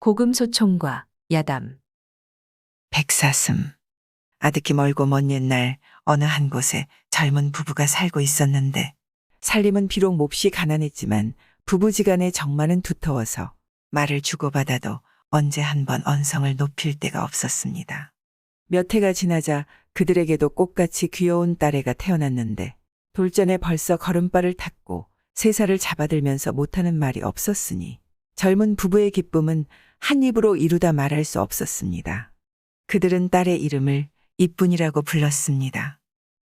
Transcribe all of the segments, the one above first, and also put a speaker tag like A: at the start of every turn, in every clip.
A: 고금소총과 야담.
B: 백사슴. 아득히 멀고 먼 옛날 어느 한 곳에 젊은 부부가 살고 있었는데 살림은 비록 몹시 가난했지만 부부지간의 정만은 두터워서 말을 주고받아도 언제 한번 언성을 높일 데가 없었습니다. 몇 해가 지나자 그들에게도 꽃같이 귀여운 딸애가 태어났는데 돌전에 벌써 걸음발을 탔고 세 살을 잡아들면서 못하는 말이 없었으니 젊은 부부의 기쁨은 한 입으로 이루다 말할 수 없었습니다. 그들은 딸의 이름을 이쁜이라고 불렀습니다.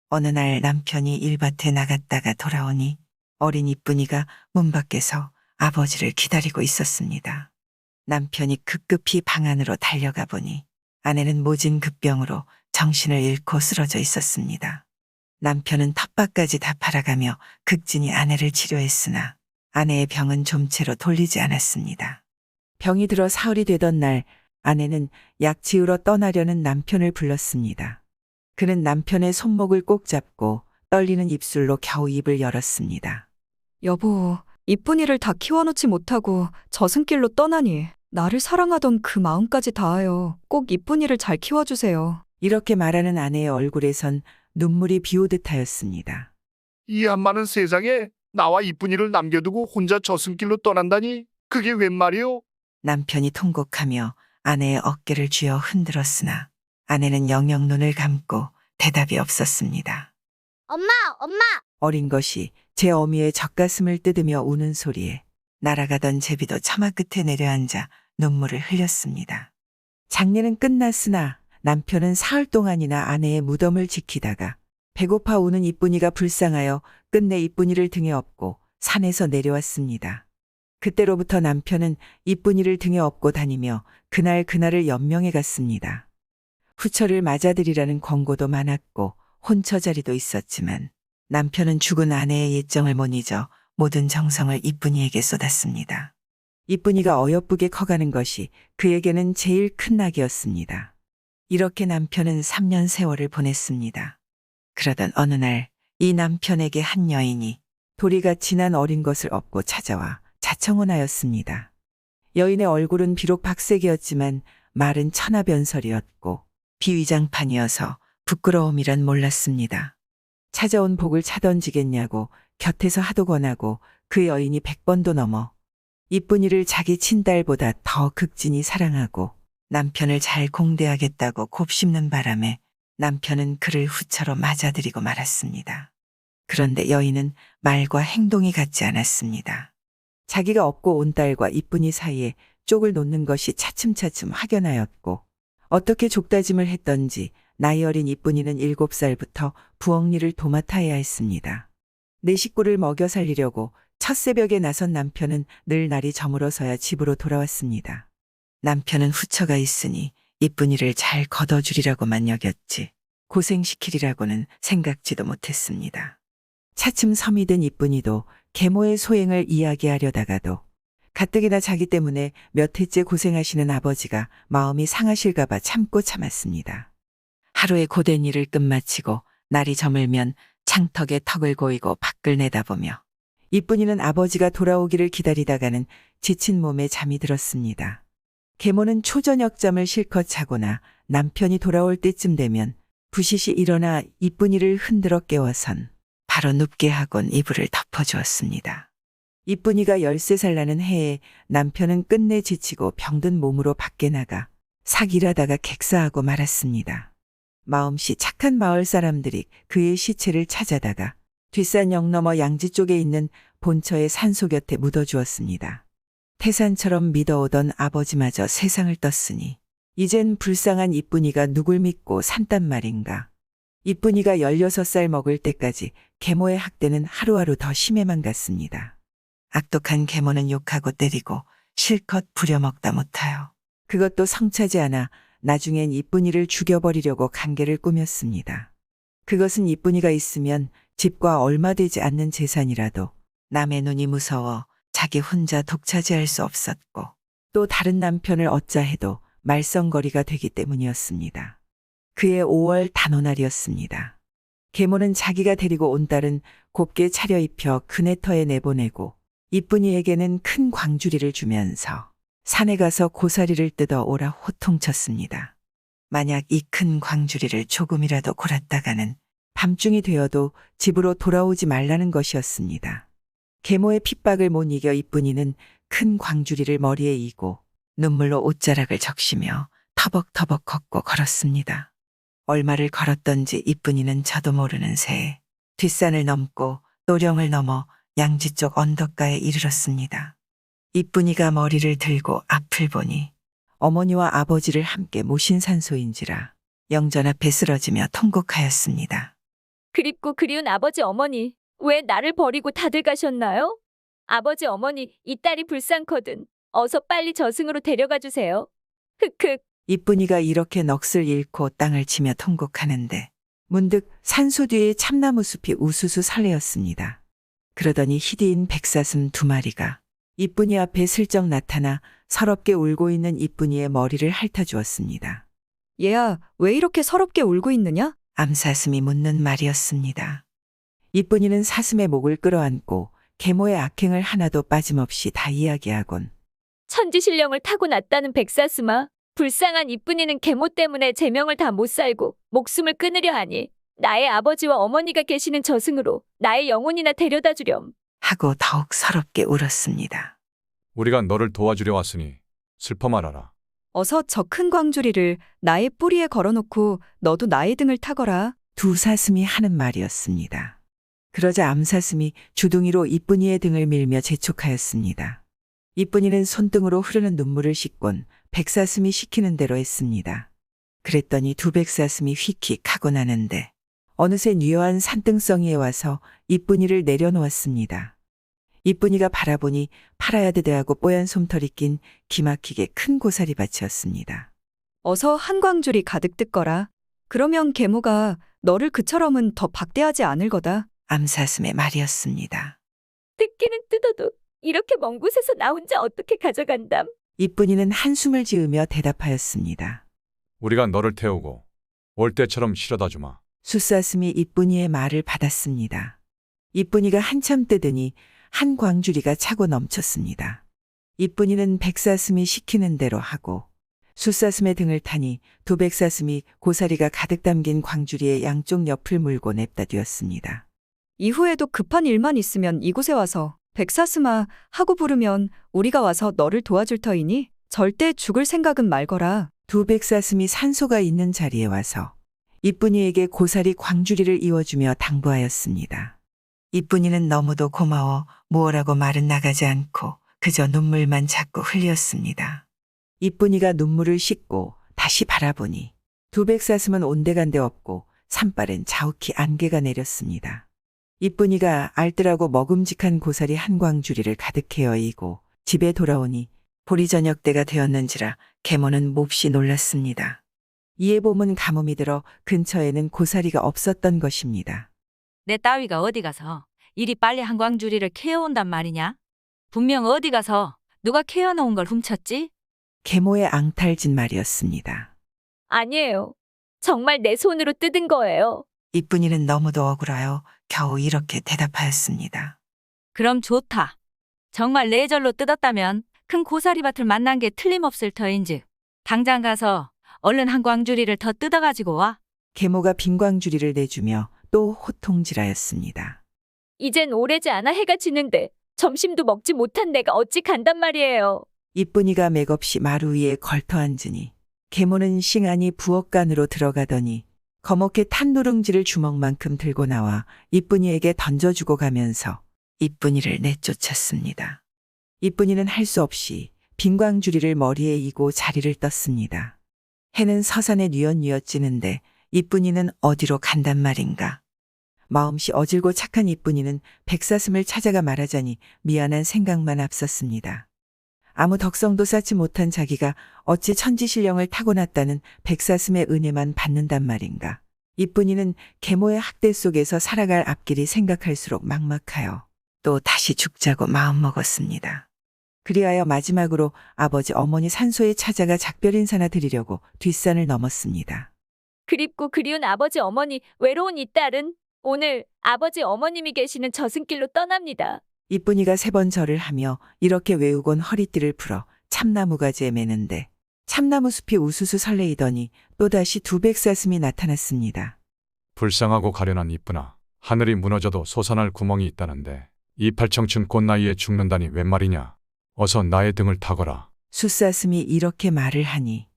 B: 어느 날 남편이 일밭에 나갔다가 돌아오니 어린 이쁜이가 문 밖에서 아버지를 기다리고 있었습니다. 남편이 급급히 방 안으로 달려가 보니 아내는 모진 급병으로 정신을 잃고 쓰러져 있었습니다. 남편은 텃밭까지 다 팔아가며 극진히 아내를 치료했으나 아내의 병은 좀채로 돌리지 않았습니다. 병이 들어 사흘이 되던 날 아내는 약 지으러 떠나려는 남편을 불렀습니다. 그는 남편의 손목을 꼭 잡고 떨리는 입술로 겨우 입을 열었습니다.
C: 여보, 이쁜이를 다 키워놓지 못하고 저승길로 떠나니 나를 사랑하던 그 마음까지 다하여 꼭 이쁜이를 잘 키워주세요.
B: 이렇게 말하는 아내의 얼굴에선 눈물이 비오듯 하였습니다.
D: 이 한많은 세상에 나와 이쁜이를 남겨두고 혼자 저승길로 떠난다니 그게 웬 말이오?
B: 남편이 통곡하며 아내의 어깨를 쥐어 흔들었으나 아내는 영영 눈을 감고 대답이 없었습니다.
E: 엄마, 엄마!
B: 어린 것이 제 어미의 젖가슴을 뜯으며 우는 소리에 날아가던 제비도 처마 끝에 내려앉아 눈물을 흘렸습니다. 장례는 끝났으나 남편은 사흘 동안이나 아내의 무덤을 지키다가 배고파 우는 이쁜이가 불쌍하여 끝내 이쁜이를 등에 업고 산에서 내려왔습니다. 그때로부터 남편은 이쁜이를 등에 업고 다니며 그날을 연명해 갔습니다. 후처를 맞아들이라는 권고도 많았고 혼처 자리도 있었지만 남편은 죽은 아내의 예정을 못 잊어 모든 정성을 이쁜이에게 쏟았습니다. 이쁜이가 어여쁘게 커가는 것이 그에게는 제일 큰 낙이었습니다. 이렇게 남편은 3년 세월을 보냈습니다. 그러던 어느 날 이 남편에게 한 여인이 도리가 지난 어린 것을 업고 찾아와 자청혼하였습니다. 여인의 얼굴은 비록 박색이었지만 말은 천하변설이었고 비위장판이어서 부끄러움이란 몰랐습니다. 찾아온 복을 차던지겠냐고 곁에서 하도 권하고 그 여인이 100번도 넘어 이쁜이를 자기 친딸보다 더 극진히 사랑하고 남편을 잘 공대하겠다고 곱씹는 바람에 남편은 그를 후처로 맞아들이고 말았습니다. 그런데 여인은 말과 행동이 같지 않았습니다. 자기가 업고 온 딸과 이쁜이 사이에 쪽을 놓는 것이 차츰차츰 확연하였고 어떻게 족다짐을 했던지 나이 어린 이쁜이는 7살부터 부엌일을 도맡아야 했습니다. 내 식구를 먹여 살리려고 첫 새벽에 나선 남편은 늘 날이 저물어서야 집으로 돌아왔습니다. 남편은 후처가 있으니 이쁜이를 잘 걷어주리라고만 여겼지 고생시키리라고는 생각지도 못했습니다. 차츰 섬이 든 이쁜이도 계모의 소행을 이야기하려다가도 가뜩이나 자기 때문에 몇 해째 고생하시는 아버지가 마음이 상하실까봐 참고 참았습니다. 하루의 고된 일을 끝마치고 날이 저물면 창턱에 턱을 고이고 밖을 내다보며 이쁜이는 아버지가 돌아오기를 기다리다가는 지친 몸에 잠이 들었습니다. 계모는 초저녁잠을 실컷 자거나 남편이 돌아올 때쯤 되면 부시시 일어나 이쁜이를 흔들어 깨워선 바로 눕게 하곤 이불을 덮어주었습니다. 이쁜이가 13살 나는 해에 남편은 끝내 지치고 병든 몸으로 밖에 나가 삭일하다가 객사하고 말았습니다. 마음씨 착한 마을 사람들이 그의 시체를 찾아다가 뒷산역 너머 양지 쪽에 있는 본처의 산소 곁에 묻어주었습니다. 태산처럼 믿어오던 아버지마저 세상을 떴으니 이젠 불쌍한 이쁜이가 누굴 믿고 산단 말인가. 이쁜이가 16살 먹을 때까지 계모의 학대는 하루하루 더 심해만 갔습니다. 악독한 계모는 욕하고 때리고 실컷 부려먹다 못하여 그것도 성차지 않아 나중엔 이쁜이를 죽여버리려고 간계를 꾸몄습니다. 그것은 이쁜이가 있으면 집과 얼마 되지 않는 재산이라도 남의 눈이 무서워 자기 혼자 독차지할 수 없었고 또 다른 남편을 얻자 해도 말썽거리가 되기 때문이었습니다. 그해 5월 단오날이었습니다. 계모는 자기가 데리고 온 딸은 곱게 차려입혀 그네터에 내보내고 이쁜이에게는 큰 광주리를 주면서 산에 가서 고사리를 뜯어 오라 호통쳤습니다. 만약 이 큰 광주리를 조금이라도 골았다가는 밤중이 되어도 집으로 돌아오지 말라는 것이었습니다. 계모의 핍박을 못 이겨 이쁜이는 큰 광주리를 머리에 이고 눈물로 옷자락을 적시며 터벅터벅 걷고 걸었습니다. 얼마를 걸었던지 이쁜이는 저도 모르는 새에 뒷산을 넘고 노령을 넘어 양지 쪽 언덕가에 이르렀습니다. 이쁜이가 머리를 들고 앞을 보니 어머니와 아버지를 함께 모신 산소인지라 영전 앞에 쓰러지며 통곡하였습니다.
A: 그립고 그리운 아버지 어머니, 왜 나를 버리고 다들 가셨나요? 아버지 어머니, 이 딸이 불쌍거든. 어서 빨리 저승으로 데려가 주세요. 흑흑.
B: 이쁜이가 이렇게 넋을 잃고 땅을 치며 통곡하는데 문득 산소 뒤에 참나무 숲이 우수수 설레었습니다. 그러더니 희디인 백사슴 2마리가 이쁜이 앞에 슬쩍 나타나 서럽게 울고 있는 이쁜이의 머리를 핥아주었습니다.
C: 얘야, 왜 이렇게 서럽게 울고 있느냐?
B: 암사슴이 묻는 말이었습니다. 이쁜이는 사슴의 목을 끌어안고 계모의 악행을 하나도 빠짐없이 다 이야기하곤
A: 천지신령을 타고났다는 백사슴아, 불쌍한 이쁜이는 계모 때문에 제명을 다 못 살고 목숨을 끊으려 하니 나의 아버지와 어머니가 계시는 저승으로 나의 영혼이나 데려다 주렴.
B: 하고 더욱 서럽게 울었습니다.
E: 우리가 너를 도와주려 왔으니 슬퍼 말아라.
C: 어서 저 큰 광주리를 나의 뿌리에 걸어놓고 너도 나의 등을 타거라.
B: 두 사슴이 하는 말이었습니다. 그러자 암사슴이 주둥이로 이쁜이의 등을 밀며 재촉하였습니다. 이쁜이는 손등으로 흐르는 눈물을 씻곤 백사슴이 시키는 대로 했습니다. 그랬더니 두 백사슴이 휙휙 하고 나는데 어느새 뉘어한 산등성이에 와서 이쁜이를 내려놓았습니다. 이쁜이가 바라보니 팔아야 되대하고 뽀얀 솜털이 낀 기막히게 큰 고사리밭이었습니다.
C: 어서 한 광주리 가득 뜯거라. 그러면 계모가 너를 그처럼은 더 박대하지 않을 거다.
B: 암사슴의 말이었습니다.
A: 뜯기는 뜯어도 이렇게 먼 곳에서 나 혼자 어떻게 가져간담?
B: 이쁜이는 한숨을 지으며 대답하였습니다.
E: 우리가 너를 태우고 올 때처럼 실어다 주마.
B: 숫사슴이 이쁜이의 말을 받았습니다. 이쁜이가 한참 뜨더니 한 광주리가 차고 넘쳤습니다. 이쁜이는 백사슴이 시키는 대로 하고 숫사슴의 등을 타니 두 백사슴이 고사리가 가득 담긴 광주리의 양쪽 옆을 물고 냅다 뒤었습니다.
C: 이후에도 급한 일만 있으면 이곳에 와서 백사슴아 하고 부르면 우리가 와서 너를 도와줄 터이니 절대 죽을 생각은 말거라.
B: 두 백사슴이 산소가 있는 자리에 와서 이쁜이에게 고사리 광주리를 이어주며 당부하였습니다. 이쁜이는 너무도 고마워 무엇라고 말은 나가지 않고 그저 눈물만 자꾸 흘렸습니다. 이쁜이가 눈물을 씻고 다시 바라보니 두 백사슴은 온데간데 없고 산발엔 자욱히 안개가 내렸습니다. 이쁜이가 알뜰하고 먹음직한 고사리 한 광주리를 가득 헤어이고 집에 돌아오니 보리 저녁 때가 되었는지라 계모는 몹시 놀랐습니다. 이에 봄은 가뭄이 들어 근처에는 고사리가 없었던 것입니다.
F: 내 따위가 어디 가서 이리 빨리 한광주리를 캐어온단 말이냐? 분명 어디 가서 누가 캐어놓은 걸 훔쳤지?
B: 계모의 앙탈진 말이었습니다.
A: 아니에요. 정말 내 손으로 뜯은 거예요.
B: 이쁜이는 너무도 억울하여 겨우 이렇게 대답하였습니다.
F: 그럼 좋다. 정말 내 절로 뜯었다면 큰 고사리밭을 만난 게 틀림없을 터인즉 당장 가서 얼른 한광주리를 더 뜯어가지고 와.
B: 계모가 빈 광주리를 내주며 또 호통질하였습니다.
A: 이젠 오래지 않아 해가 지는데 점심도 먹지 못한 내가 어찌 간단 말이에요.
B: 이쁜이가 맥없이 마루 위에 걸터 앉으니 계모는 싱하니 부엌간으로 들어가더니 거먹게 탄 누룽지를 주먹만큼 들고 나와 이쁜이에게 던져주고 가면서 이쁜이를 내쫓았습니다. 이쁜이는 할 수 없이 빈 광주리를 머리에 이고 자리를 떴습니다. 해는 서산에 뉘엿뉘엿 지는데 이쁜이는 어디로 간단 말인가. 마음씨 어질고 착한 이쁜이는 백사슴을 찾아가 말하자니 미안한 생각만 앞섰습니다. 아무 덕성도 쌓지 못한 자기가 어찌 천지신령을 타고났다는 백사슴의 은혜만 받는단 말인가. 이쁜이는 계모의 학대 속에서 살아갈 앞길이 생각할수록 막막하여 또 다시 죽자고 마음먹었습니다. 그리하여 마지막으로 아버지 어머니 산소에 찾아가 작별 인사나 드리려고 뒷산을 넘었습니다.
A: 그립고 그리운 아버지 어머니, 외로운 이 딸은 오늘 아버지 어머님이 계시는 저승길로 떠납니다.
B: 이쁜이가 3번 절을 하며 이렇게 외우곤 허리띠를 풀어 참나무가지에 매는데 참나무 숲이 우수수 설레이더니 또다시 두 백사슴이 나타났습니다.
E: 불쌍하고 가련한 이쁘나 하늘이 무너져도 솟아날 구멍이 있다는데 이팔청춘 꽃나이에 죽는다니 웬 말이냐. 어서 나의 등을 타거라.
B: 숫사슴이 이렇게 말을 하니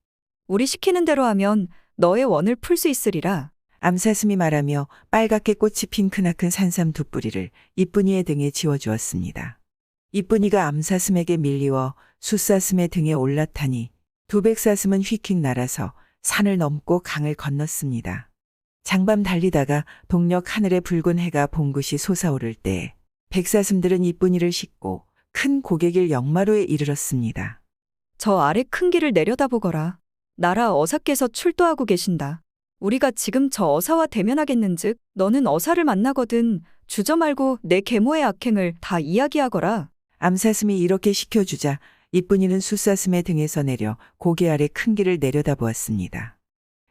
C: 우리 시키는 대로 하면 너의 원을 풀 수 있으리라.
B: 암사슴이 말하며 빨갛게 꽃이 핀 크나큰 산삼 두 뿌리를 이쁜이의 등에 지워주었습니다. 이쁜이가 암사슴에게 밀리워 숫사슴의 등에 올라타니 두 백사슴은 휙휙 날아서 산을 넘고 강을 건넜습니다. 장밤 달리다가 동력 하늘에 붉은 해가 봉긋이 솟아오를 때에 백사슴들은 이쁜이를 싣고 큰 고개길 역마루에 이르렀습니다.
C: 저 아래 큰 길을 내려다보거라. 나라 어사께서 출도하고 계신다. 우리가 지금 저 어사와 대면하겠는즉 너는 어사를 만나거든 주저 말고 내 계모의 악행을 다 이야기하거라.
B: 암사슴이 이렇게 시켜주자 이쁜이는 숫사슴의 등에서 내려 고개 아래 큰 길을 내려다보았습니다.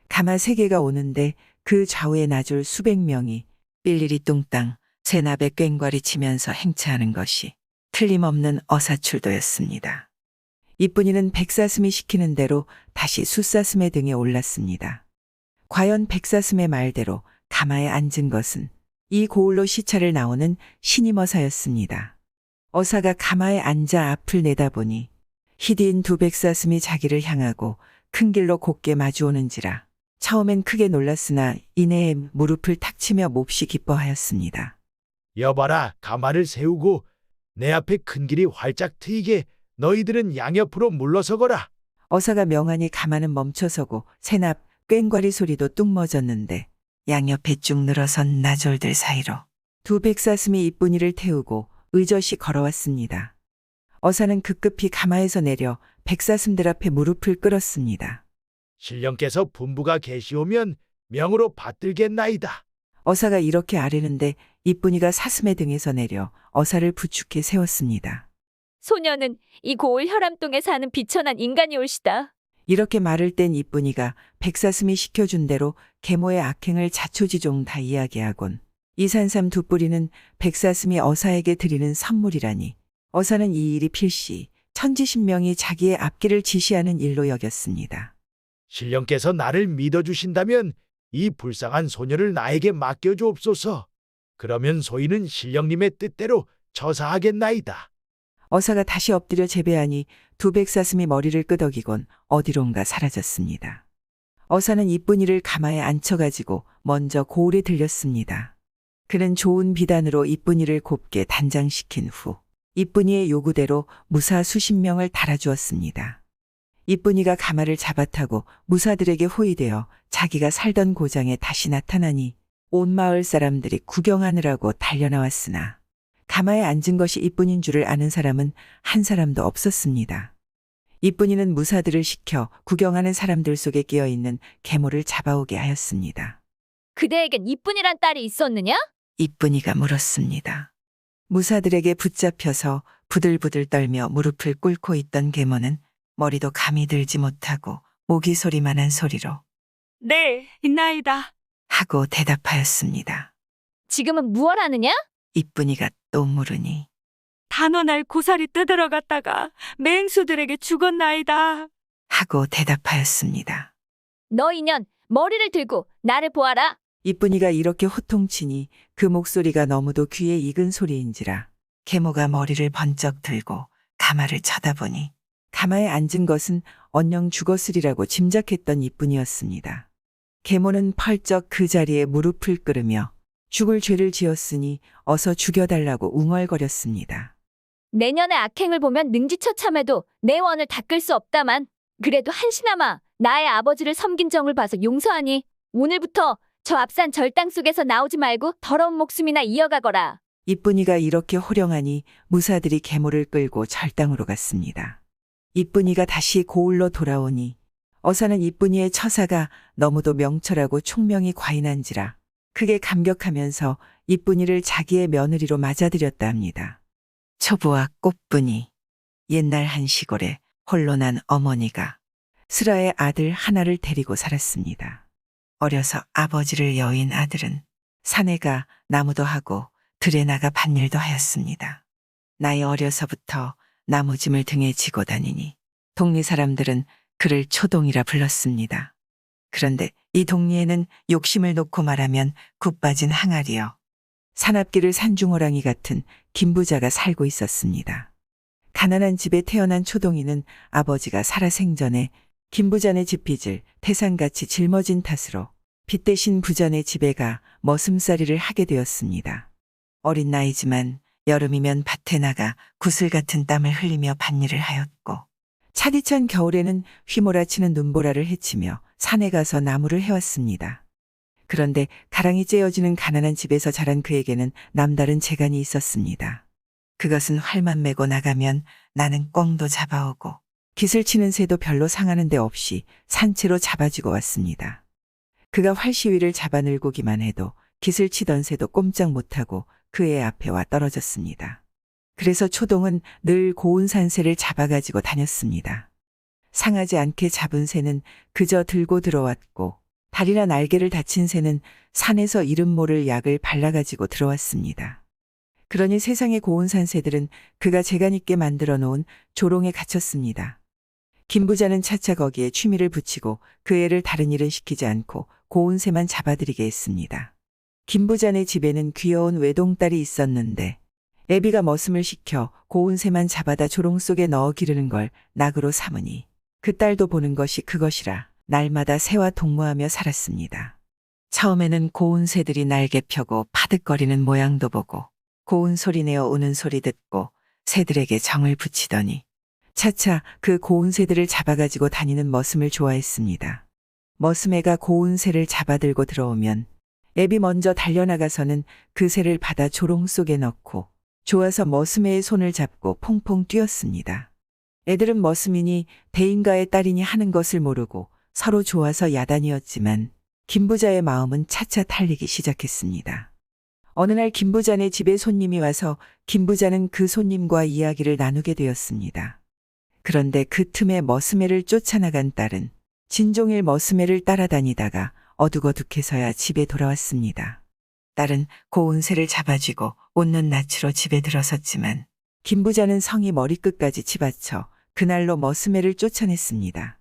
B: 가마 세 개가 오는데 그 좌우에 나졸 수백 명이 삘리리 뚱땅 새나베 꽹과리 치면서 행차하는 것이 틀림없는 어사출도였습니다. 이쁜이는 백사슴이 시키는 대로 다시 숫사슴의 등에 올랐습니다. 과연 백사슴의 말대로 가마에 앉은 것은 이 고을로 시차를 나오는 신임어사였습니다. 어사가 가마에 앉아 앞을 내다보니 희디인 두 백사슴이 자기를 향하고 큰 길로 곱게 마주오는지라 처음엔 크게 놀랐으나 이내에 무릎을 탁 치며 몹시 기뻐하였습니다.
G: 여봐라, 가마를 세우고 내 앞에 큰 길이 활짝 트이게 너희들은 양옆으로 물러서거라.
B: 어사가 명하니 가마는 멈춰서고 새납 꽹과리 소리도 뚝 멎었는데 양옆에 쭉 늘어선 나졸들 사이로 두 백사슴이 이쁜이를 태우고 의젓이 걸어왔습니다. 어사는 급급히 가마에서 내려 백사슴들 앞에 무릎을 꿇었습니다.
G: 신령께서 분부가 계시오면 명으로 받들겠나이다.
B: 어사가 이렇게 아뢰는데 이쁜이가 사슴의 등에서 내려 어사를 부축해 세웠습니다.
A: 소녀는 이 고을 혈암동에 사는 비천한 인간이 올시다.
B: 이렇게 말을 땐 이쁜이가 백사슴이 시켜준 대로 계모의 악행을 자초지종 다 이야기하곤 이 산삼 두 뿌리는 백사슴이 어사에게 드리는 선물이라니 어사는 이 일이 필시 천지신명이 자기의 앞길을 지시하는 일로 여겼습니다.
G: 신령께서 나를 믿어주신다면 이 불쌍한 소녀를 나에게 맡겨주옵소서. 그러면 소인은 신령님의 뜻대로 처사하겠나이다.
B: 어사가 다시 엎드려 재배하니 두 백사슴이 머리를 끄덕이곤 어디론가 사라졌습니다. 어사는 이쁜이를 가마에 앉혀가지고 먼저 고을에 들렸습니다. 그는 좋은 비단으로 이쁜이를 곱게 단장시킨 후 이쁜이의 요구대로 무사 수십 명을 달아주었습니다. 이쁜이가 가마를 잡아타고 무사들에게 호위되어 자기가 살던 고장에 다시 나타나니 온 마을 사람들이 구경하느라고 달려나왔으나 가마에 앉은 것이 이쁜인 줄을 아는 사람은 한 사람도 없었습니다. 이쁜이는 무사들을 시켜 구경하는 사람들 속에 끼어있는 계모를 잡아오게 하였습니다.
A: 그대에겐 이쁜이란 딸이 있었느냐?
B: 이쁜이가 물었습니다. 무사들에게 붙잡혀서 부들부들 떨며 무릎을 꿇고 있던 계모는 머리도 감이 들지 못하고 모기 소리만한 소리로
F: 네, 있나이다.
B: 하고 대답하였습니다.
A: 지금은 무얼 하느냐?
B: 이쁜이가 또 물으니
F: 단원할 고사리 뜯으러 갔다가 맹수들에게 죽었나이다.
B: 하고 대답하였습니다.
A: 너 인연 머리를 들고 나를 보아라.
B: 이쁜이가 이렇게 호통치니 그 목소리가 너무도 귀에 익은 소리인지라 계모가 머리를 번쩍 들고 가마를 쳐다보니 가마에 앉은 것은 언영 죽었으리라고 짐작했던 이쁜이었습니다. 계모는 펄쩍 그 자리에 무릎을 꿇으며 죽을 죄를 지었으니 어서 죽여달라고 웅얼거렸습니다.
A: 내년의 악행을 보면 능지처참해도 내 원을 닦을 수 없다만 그래도 한시나마 나의 아버지를 섬긴 정을 봐서 용서하니 오늘부터 저 앞산 절당 속에서 나오지 말고 더러운 목숨이나 이어가거라.
B: 이쁜이가 이렇게 호령하니 무사들이 계모를 끌고 절당으로 갔습니다. 이쁜이가 다시 고을로 돌아오니 어사는 이쁜이의 처사가 너무도 명철하고 총명이 과인한지라 크게 감격하면서 이쁜이를 자기의 며느리로 맞아들였다 합니다. 초보와 꽃분이 옛날 한 시골에 홀로 난 어머니가 슬아의 아들 하나를 데리고 살았습니다. 어려서 아버지를 여인 아들은 산에 가 나무도 하고 들에 나가 밭일도 하였습니다. 나이 어려서부터 나무짐을 등에 지고 다니니 동리 사람들은 그를 초동이라 불렀습니다. 그런데 이 동리에는 욕심을 놓고 말하면 굽 빠진 항아리여. 사납기를 산중호랑이 같은 김부자가 살고 있었습니다. 가난한 집에 태어난 초동이는 아버지가 살아생전에 김부자네 집빚을 태산같이 짊어진 탓으로 빚 대신 부자네 집에 가 머슴살이를 하게 되었습니다. 어린 나이지만 여름이면 밭에 나가 구슬 같은 땀을 흘리며 밭일을 하였고 차디찬 겨울에는 휘몰아치는 눈보라를 헤치며 산에 가서 나무를 해왔습니다. 그런데 가랑이 째어지는 가난한 집에서 자란 그에게는 남다른 재간이 있었습니다. 그것은 활만 메고 나가면 나는 꿩도 잡아오고 깃을 치는 새도 별로 상하는 데 없이 산채로 잡아지고 왔습니다. 그가 활 시위를 잡아늘고기만 해도 깃을 치던 새도 꼼짝 못하고 그의 앞에 와 떨어졌습니다. 그래서 초동은 늘 고운 산새를 잡아가지고 다녔습니다. 상하지 않게 잡은 새는 그저 들고 들어왔고 다리나 날개를 다친 새는 산에서 이름 모를 약을 발라가지고 들어왔습니다. 그러니 세상의 고운 산새들은 그가 재간 있게 만들어 놓은 조롱에 갇혔습니다. 김부자는 차차 거기에 취미를 붙이고 그 애를 다른 일은 시키지 않고 고운 새만 잡아들이게 했습니다. 김부자네 집에는 귀여운 외동딸이 있었는데 애비가 머슴을 시켜 고운 새만 잡아다 조롱 속에 넣어 기르는 걸 낙으로 삼으니 그 딸도 보는 것이 그것이라 날마다 새와 동무하며 살았습니다. 처음에는 고운 새들이 날개 펴고 파득거리는 모양도 보고 고운 소리 내어 우는 소리 듣고 새들에게 정을 붙이더니 차차 그 고운 새들을 잡아가지고 다니는 머슴을 좋아했습니다. 머슴애가 고운 새를 잡아들고 들어오면 애비 먼저 달려나가서는 그 새를 받아 조롱 속에 넣고 좋아서 머슴애의 손을 잡고 퐁퐁 뛰었습니다. 애들은 머슴이니 대인가의 딸이니 하는 것을 모르고 서로 좋아서 야단이었지만 김부자의 마음은 차차 탈리기 시작했습니다. 어느 날 김부자네 집에 손님이 와서 김부자는 그 손님과 이야기를 나누게 되었습니다. 그런데 그 틈에 머슴애를 쫓아나간 딸은 진종일 머슴애를 따라다니다가 어둑어둑해서야 집에 돌아왔습니다. 딸은 고운 새를 잡아쥐고 웃는 낯으로 집에 들어섰지만 김부자는 성이 머리끝까지 치받쳐 그날로 머슴애를 쫓아냈습니다.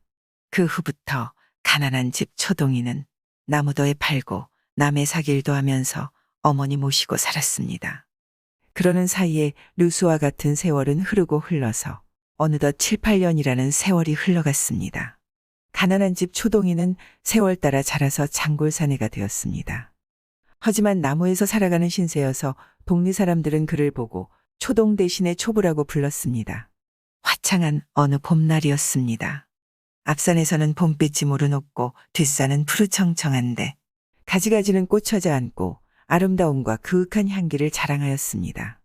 B: 그 후부터 가난한 집 초동이는 나무도에 팔고 남의 사길도 하면서 어머니 모시고 살았습니다. 그러는 사이에 루스와 같은 세월은 흐르고 흘러서 어느덧 7, 8년이라는 세월이 흘러갔습니다. 가난한 집 초동이는 세월 따라 자라서 장골사내가 되었습니다. 하지만 나무에서 살아가는 신세여서 동리 사람들은 그를 보고 초동 대신에 초부라고 불렀습니다. 화창한 어느 봄날이었습니다. 앞산에서는 봄빛이 무르녹고 뒷산은 푸르청청한데 가지가지는 꽂혀져 앉고 아름다움과 그윽한 향기를 자랑하였습니다.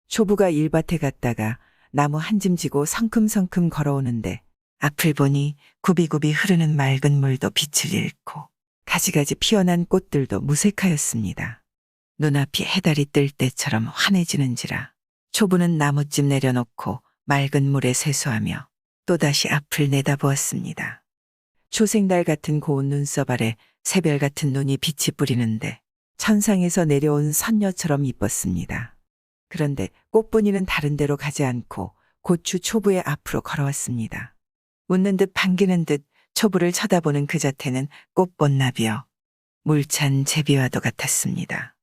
B: 초부가 일밭에 갔다가 나무 한 짐 지고 성큼성큼 걸어오는데 앞을 보니 굽이굽이 흐르는 맑은 물도 빛을 잃고 가지가지 피어난 꽃들도 무색하였습니다. 눈앞이 해달이 뜰 때처럼 환해지는지라 초부는 나뭇집 내려놓고 맑은 물에 세수하며 또다시 앞을 내다보았습니다. 초생달 같은 고운 눈썹 아래 새별 같은 눈이 빛이 뿌리는데 천상에서 내려온 선녀처럼 이뻤습니다. 그런데 꽃분이는 다른 데로 가지 않고 고추 초부의 앞으로 걸어왔습니다. 웃는 듯 반기는 듯 초부를 쳐다보는 그 자태는 꽃본나비여 물찬 제비와도 같았습니다.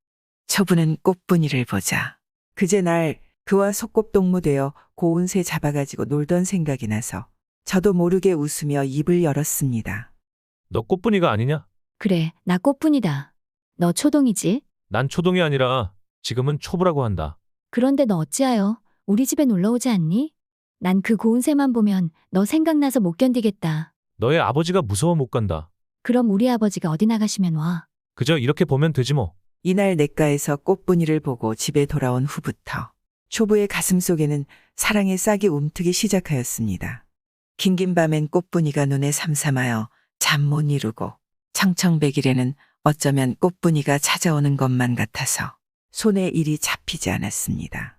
B: 초부는 꽃분이를 보자 그제 날 그와 속곱동무되어 고운 새 잡아가지고 놀던 생각이 나서 저도 모르게 웃으며 입을 열었습니다.
H: 너 꽃분이가 아니냐?
A: 그래, 나 꽃분이다. 너 초동이지?
H: 난 초동이 아니라 지금은 초부라고 한다.
A: 그런데 너 어찌하여 우리 집에 놀러 오지 않니? 난 그 고운 새만 보면 너 생각나서 못 견디겠다.
H: 너의 아버지가 무서워 못 간다.
A: 그럼 우리 아버지가 어디 나가시면 와.
H: 그저 이렇게 보면 되지 뭐.
B: 이날 냇가에서 꽃분이를 보고 집에 돌아온 후부터 초부의 가슴 속에는 사랑의 싹이 움트기 시작하였습니다. 긴긴 밤엔 꽃분이가 눈에 삼삼하여 잠 못 이루고 청청백일에는 어쩌면 꽃분이가 찾아오는 것만 같아서 손에 일이 잡히지 않았습니다.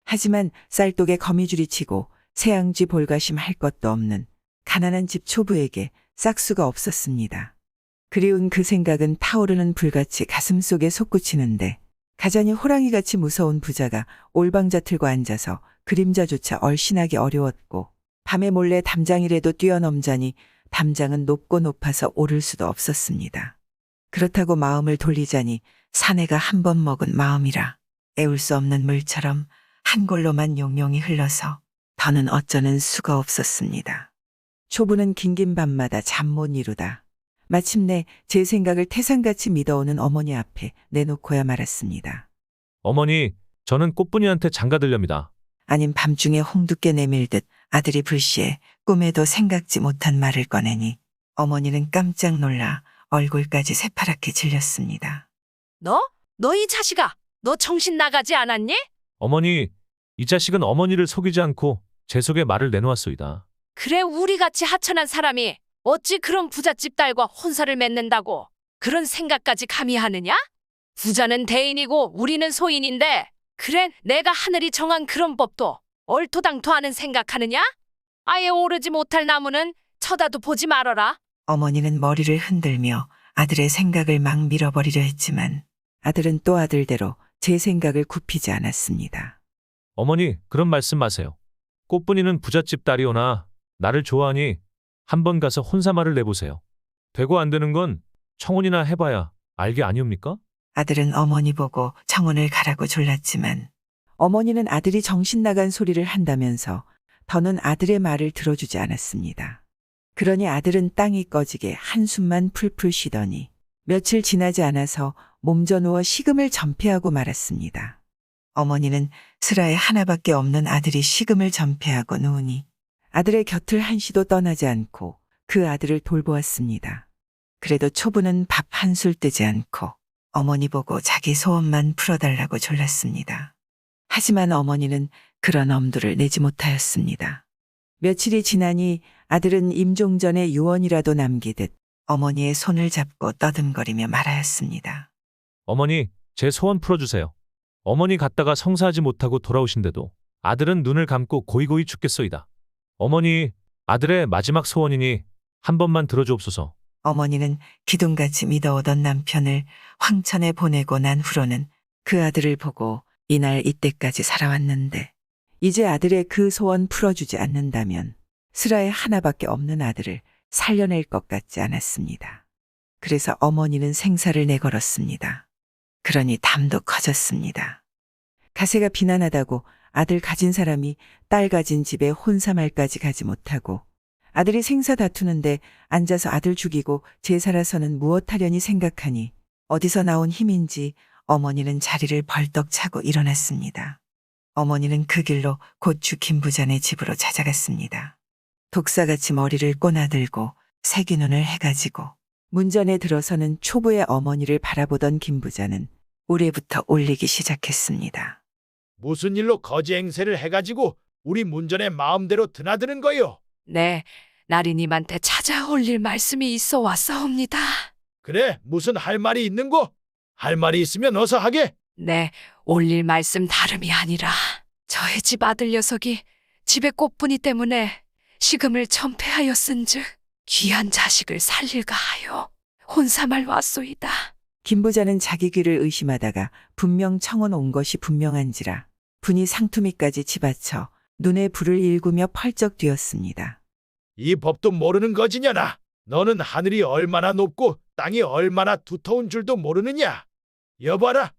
B: 하지만 쌀독에 거미줄이 치고 새앙쥐 볼가심 할 것도 없는 가난한 집 초부에게 싹수가 없었습니다. 그리운 그 생각은 타오르는 불같이 가슴속에 솟구치는데 가자니 호랑이같이 무서운 부자가 올방자 틀고 앉아서 그림자조차 얼씬하기 어려웠고 밤에 몰래 담장이라도 뛰어넘자니 담장은 높고 높아서 오를 수도 없었습니다. 그렇다고 마음을 돌리자니 사내가 한 번 먹은 마음이라 애울 수 없는 물처럼 한 골로만 용용이 흘러서 더는 어쩌는 수가 없었습니다. 초부는 긴긴 밤마다 잠 못 이루다 마침내 제 생각을 태산같이 믿어오는 어머니 앞에 내놓고야 말았습니다.
H: 어머니, 저는 꽃분이한테 장가들렵니다.
B: 아님 밤중에 홍두깨 내밀듯 아들이 불시에 꿈에도 생각지 못한 말을 꺼내니 어머니는 깜짝 놀라 얼굴까지 새파랗게 질렸습니다.
I: 너 이 자식아, 너 정신 나가지 않았니?
H: 어머니, 이 자식은 어머니를 속이지 않고 제 속에 말을 내놓았소이다.
I: 그래, 우리같이 하천한 사람이 어찌 그런 부잣집 딸과 혼사를 맺는다고 그런 생각까지 감히 하느냐? 부자는 대인이고 우리는 소인인데, 그래 내가 하늘이 정한 그런 법도 얼토당토하는 생각하느냐? 아예 오르지 못할 나무는 쳐다도 보지 말어라.
B: 어머니는 머리를 흔들며 아들의 생각을 막 밀어버리려 했지만 아들은 또 아들대로 제 생각을 굽히지 않았습니다.
H: 어머니, 그런 말씀 마세요. 꽃분이는 부잣집 딸이오나 나를 좋아하니 한번 가서 혼사말을 내보세요. 되고 안 되는 건 청혼이나 해봐야 알게 아니옵니까?
B: 아들은 어머니 보고 청혼을 가라고 졸랐지만 어머니는 아들이 정신 나간 소리를 한다면서 더는 아들의 말을 들어주지 않았습니다. 그러니 아들은 땅이 꺼지게 한숨만 풀풀 쉬더니 며칠 지나지 않아서 몸져 누워 식음을 전폐하고 말았습니다. 어머니는 슬하에 하나밖에 없는 아들이 식음을 전폐하고 누우니 아들의 곁을 한시도 떠나지 않고 그 아들을 돌보았습니다. 그래도 초부는 밥 한술 뜨지 않고 어머니 보고 자기 소원만 풀어달라고 졸랐습니다. 하지만 어머니는 그런 엄두를 내지 못하였습니다. 며칠이 지나니 아들은 임종전에 유언이라도 남기듯 어머니의 손을 잡고 떠듬거리며 말하였습니다.
H: 어머니, 제 소원 풀어주세요. 어머니 갔다가 성사하지 못하고 돌아오신데도 아들은 눈을 감고 고이고이 죽겠소이다. 어머니, 아들의 마지막 소원이니 한 번만 들어주옵소서.
B: 어머니는 기둥같이 믿어오던 남편을 황천에 보내고 난 후로는 그 아들을 보고 이날 이때까지 살아왔는데 이제 아들의 그 소원 풀어주지 않는다면 슬하에 하나밖에 없는 아들을 살려낼 것 같지 않았습니다. 그래서 어머니는 생사를 내걸었습니다. 그러니 담도 커졌습니다. 가세가 비난하다고 아들 가진 사람이 딸 가진 집에 혼사말까지 가지 못하고 아들이 생사 다투는데 앉아서 아들 죽이고 제살아서는 무엇하려니 생각하니 어디서 나온 힘인지 어머니는 자리를 벌떡 차고 일어났습니다. 어머니는 그 길로 고추 김부자네 집으로 찾아갔습니다. 독사같이 머리를 꼬나들고 새기눈을 해가지고 문전에 들어서는 초부의 어머니를 바라보던 김부자는 우레부터 올리기 시작했습니다.
G: 무슨 일로 거지 행세를 해가지고 우리 문전에 마음대로 드나드는 거요?
I: 네, 나리님한테 찾아올 일 말씀이 있어 왔사옵니다.
G: 그래, 무슨 할 말이 있는고? 할 말이 있으면 어서 하게.
I: 네, 올릴 말씀 다름이 아니라 저의 집 아들 녀석이 집에 꽃분이 때문에 식음을 전폐하였은즉 귀한 자식을 살릴까 하여 혼사말 왔소이다.
B: 김부자는 자기 귀를 의심하다가 분명 청혼 온 것이 분명한지라 분이 상투미까지 집어쳐 눈에 불을 일구며 펄쩍 뛰었습니다.
G: 이 법도 모르는 거지냐나. 너는 하늘이 얼마나 높고 땅이 얼마나 두터운 줄도 모르느냐. 여봐라.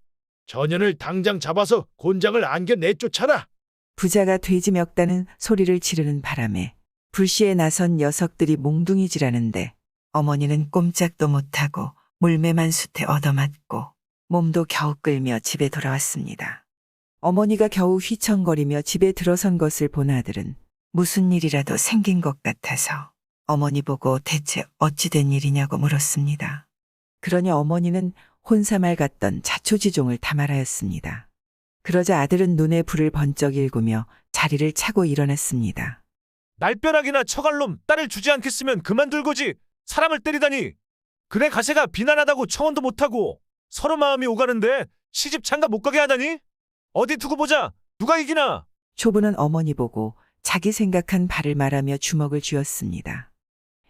G: 전현을 당장 잡아서 곤장을 안겨 내쫓아라.
B: 부자가 돼지 멱다는 소리를 지르는 바람에 불시에 나선 녀석들이 몽둥이질하는데 어머니는 꼼짝도 못하고 물매만 숯에 얻어맞고 몸도 겨우 끌며 집에 돌아왔습니다. 어머니가 겨우 휘청거리며 집에 들어선 것을 본 아들은 무슨 일이라도 생긴 것 같아서 어머니 보고 대체 어찌 된 일이냐고 물었습니다. 그러니 어머니는 혼사말 같던 자초지종을 다 말하였습니다. 그러자 아들은 눈에 불을 번쩍 일구며 자리를 차고 일어났습니다.
H: 날벼락이나 처갈놈 딸을 주지 않겠으면 그만둘고지 사람을 때리다니. 그래 가세가 비난하다고 청혼도 못하고 서로 마음이 오가는데 시집 장가 못 가게 하다니. 어디 두고 보자. 누가 이기나.
B: 초부는 어머니 보고 자기 생각한 바를 말하며 주먹을 쥐었습니다.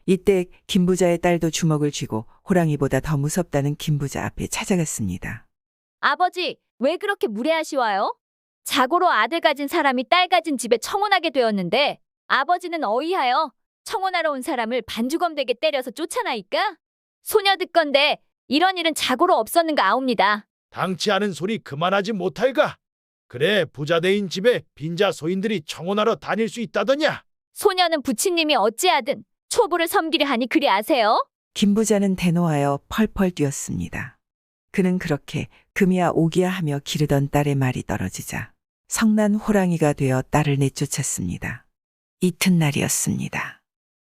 B: 이때 김부자의 딸도 주먹을 쥐고 호랑이보다 더 무섭다는 김부자 앞에 찾아갔습니다.
A: 아버지, 왜 그렇게 무례하시와요? 자고로 아들 가진 사람이 딸 가진 집에 청혼하게 되었는데 아버지는 어이하여 청혼하러 온 사람을 반주검되게 때려서 쫓아나니까 소녀 듣건데 이런 일은 자고로 없었는가 아옵니다.
G: 당치 않은 소리 그만하지 못할까? 그래 부자대인 집에 빈자 소인들이 청혼하러 다닐 수 있다더냐?
A: 소녀는 부친님이 어찌하든 초부를 섬기려 하니 그리 아세요?
B: 김 부자는 대노하여 펄펄 뛰었습니다. 그는 그렇게 금이야 오기야 하며 기르던 딸의 말이 떨어지자 성난 호랑이가 되어 딸을 내쫓았습니다. 이튿날이었습니다.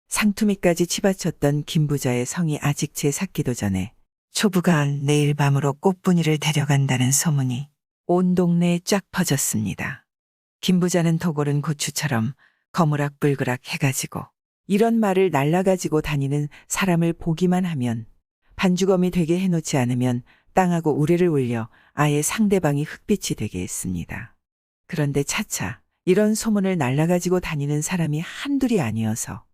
B: 상투미까지 치받쳤던 김 부자의 성이 아직 채 삭기도 전에 초부가 내일 밤으로 꽃분이를 데려간다는 소문이 온 동네에 쫙 퍼졌습니다. 김 부자는 도골은 고추처럼 거무락불그락 해가지고 이런 말을 날라가지고 다니는 사람을 보기만 하면 반주검이 되게 해놓지 않으면 땅하고 우레를 올려 아예 상대방이 흙빛이 되게 했습니다. 그런데 차차 이런 소문을 날라가지고 다니는 사람이 한둘이 아니어서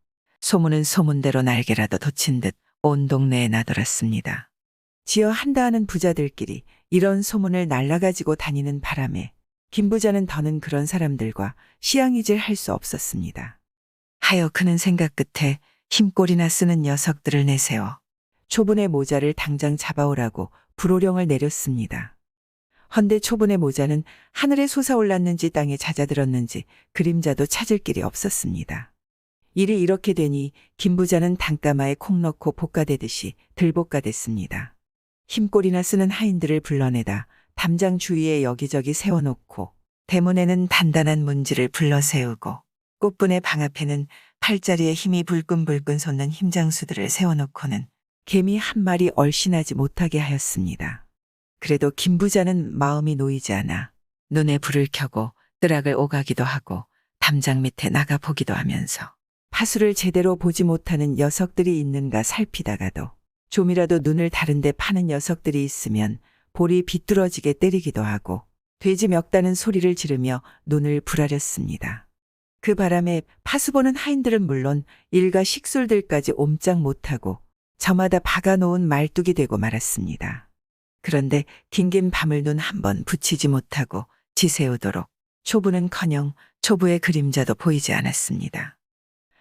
B: 소문은 소문대로 날개라도 돋친 듯 온 동네에 나돌았습니다. 지어 한다 하는 부자들끼리 이런 소문을 날라가지고 다니는 바람에 김 부자는 더는 그런 사람들과 시향이질 할 수 없었습니다. 하여 그는 생각 끝에 힘꼴이나 쓰는 녀석들을 내세워 초분의 모자를 당장 잡아오라고 불호령을 내렸습니다. 헌데 초분의 모자는 하늘에 솟아올랐는지 땅에 잦아들었는지 그림자도 찾을 길이 없었습니다. 일이 이렇게 되니 김 부자는 단가마에 콩 넣고 볶아대듯이 들볶아댔습니다. 힘꼴이나 쓰는 하인들을 불러내다 담장 주위에 여기저기 세워놓고 대문에는 단단한 문지를 불러세우고 꽃분의 방 앞에는 팔자리에 힘이 불끈불끈 솟는 힘장수들을 세워놓고는 개미 한 마리 얼씬하지 못하게 하였습니다. 그래도 김 부자는 마음이 놓이지 않아 눈에 불을 켜고 뜨락을 오가기도 하고 담장 밑에 나가보기도 하면서 파수를 제대로 보지 못하는 녀석들이 있는가 살피다가도 좀이라도 눈을 다른 데 파는 녀석들이 있으면 볼이 비뚤어지게 때리기도 하고 돼지 멱다는 소리를 지르며 눈을 부라렸습니다. 그 바람에 파수보는 하인들은 물론 일가 식솔들까지 옴짝 못하고 저마다 박아놓은 말뚝이 되고 말았습니다. 그런데 긴긴 밤을 눈 한 번 붙이지 못하고 지새우도록 초부는커녕 초부의 그림자도 보이지 않았습니다.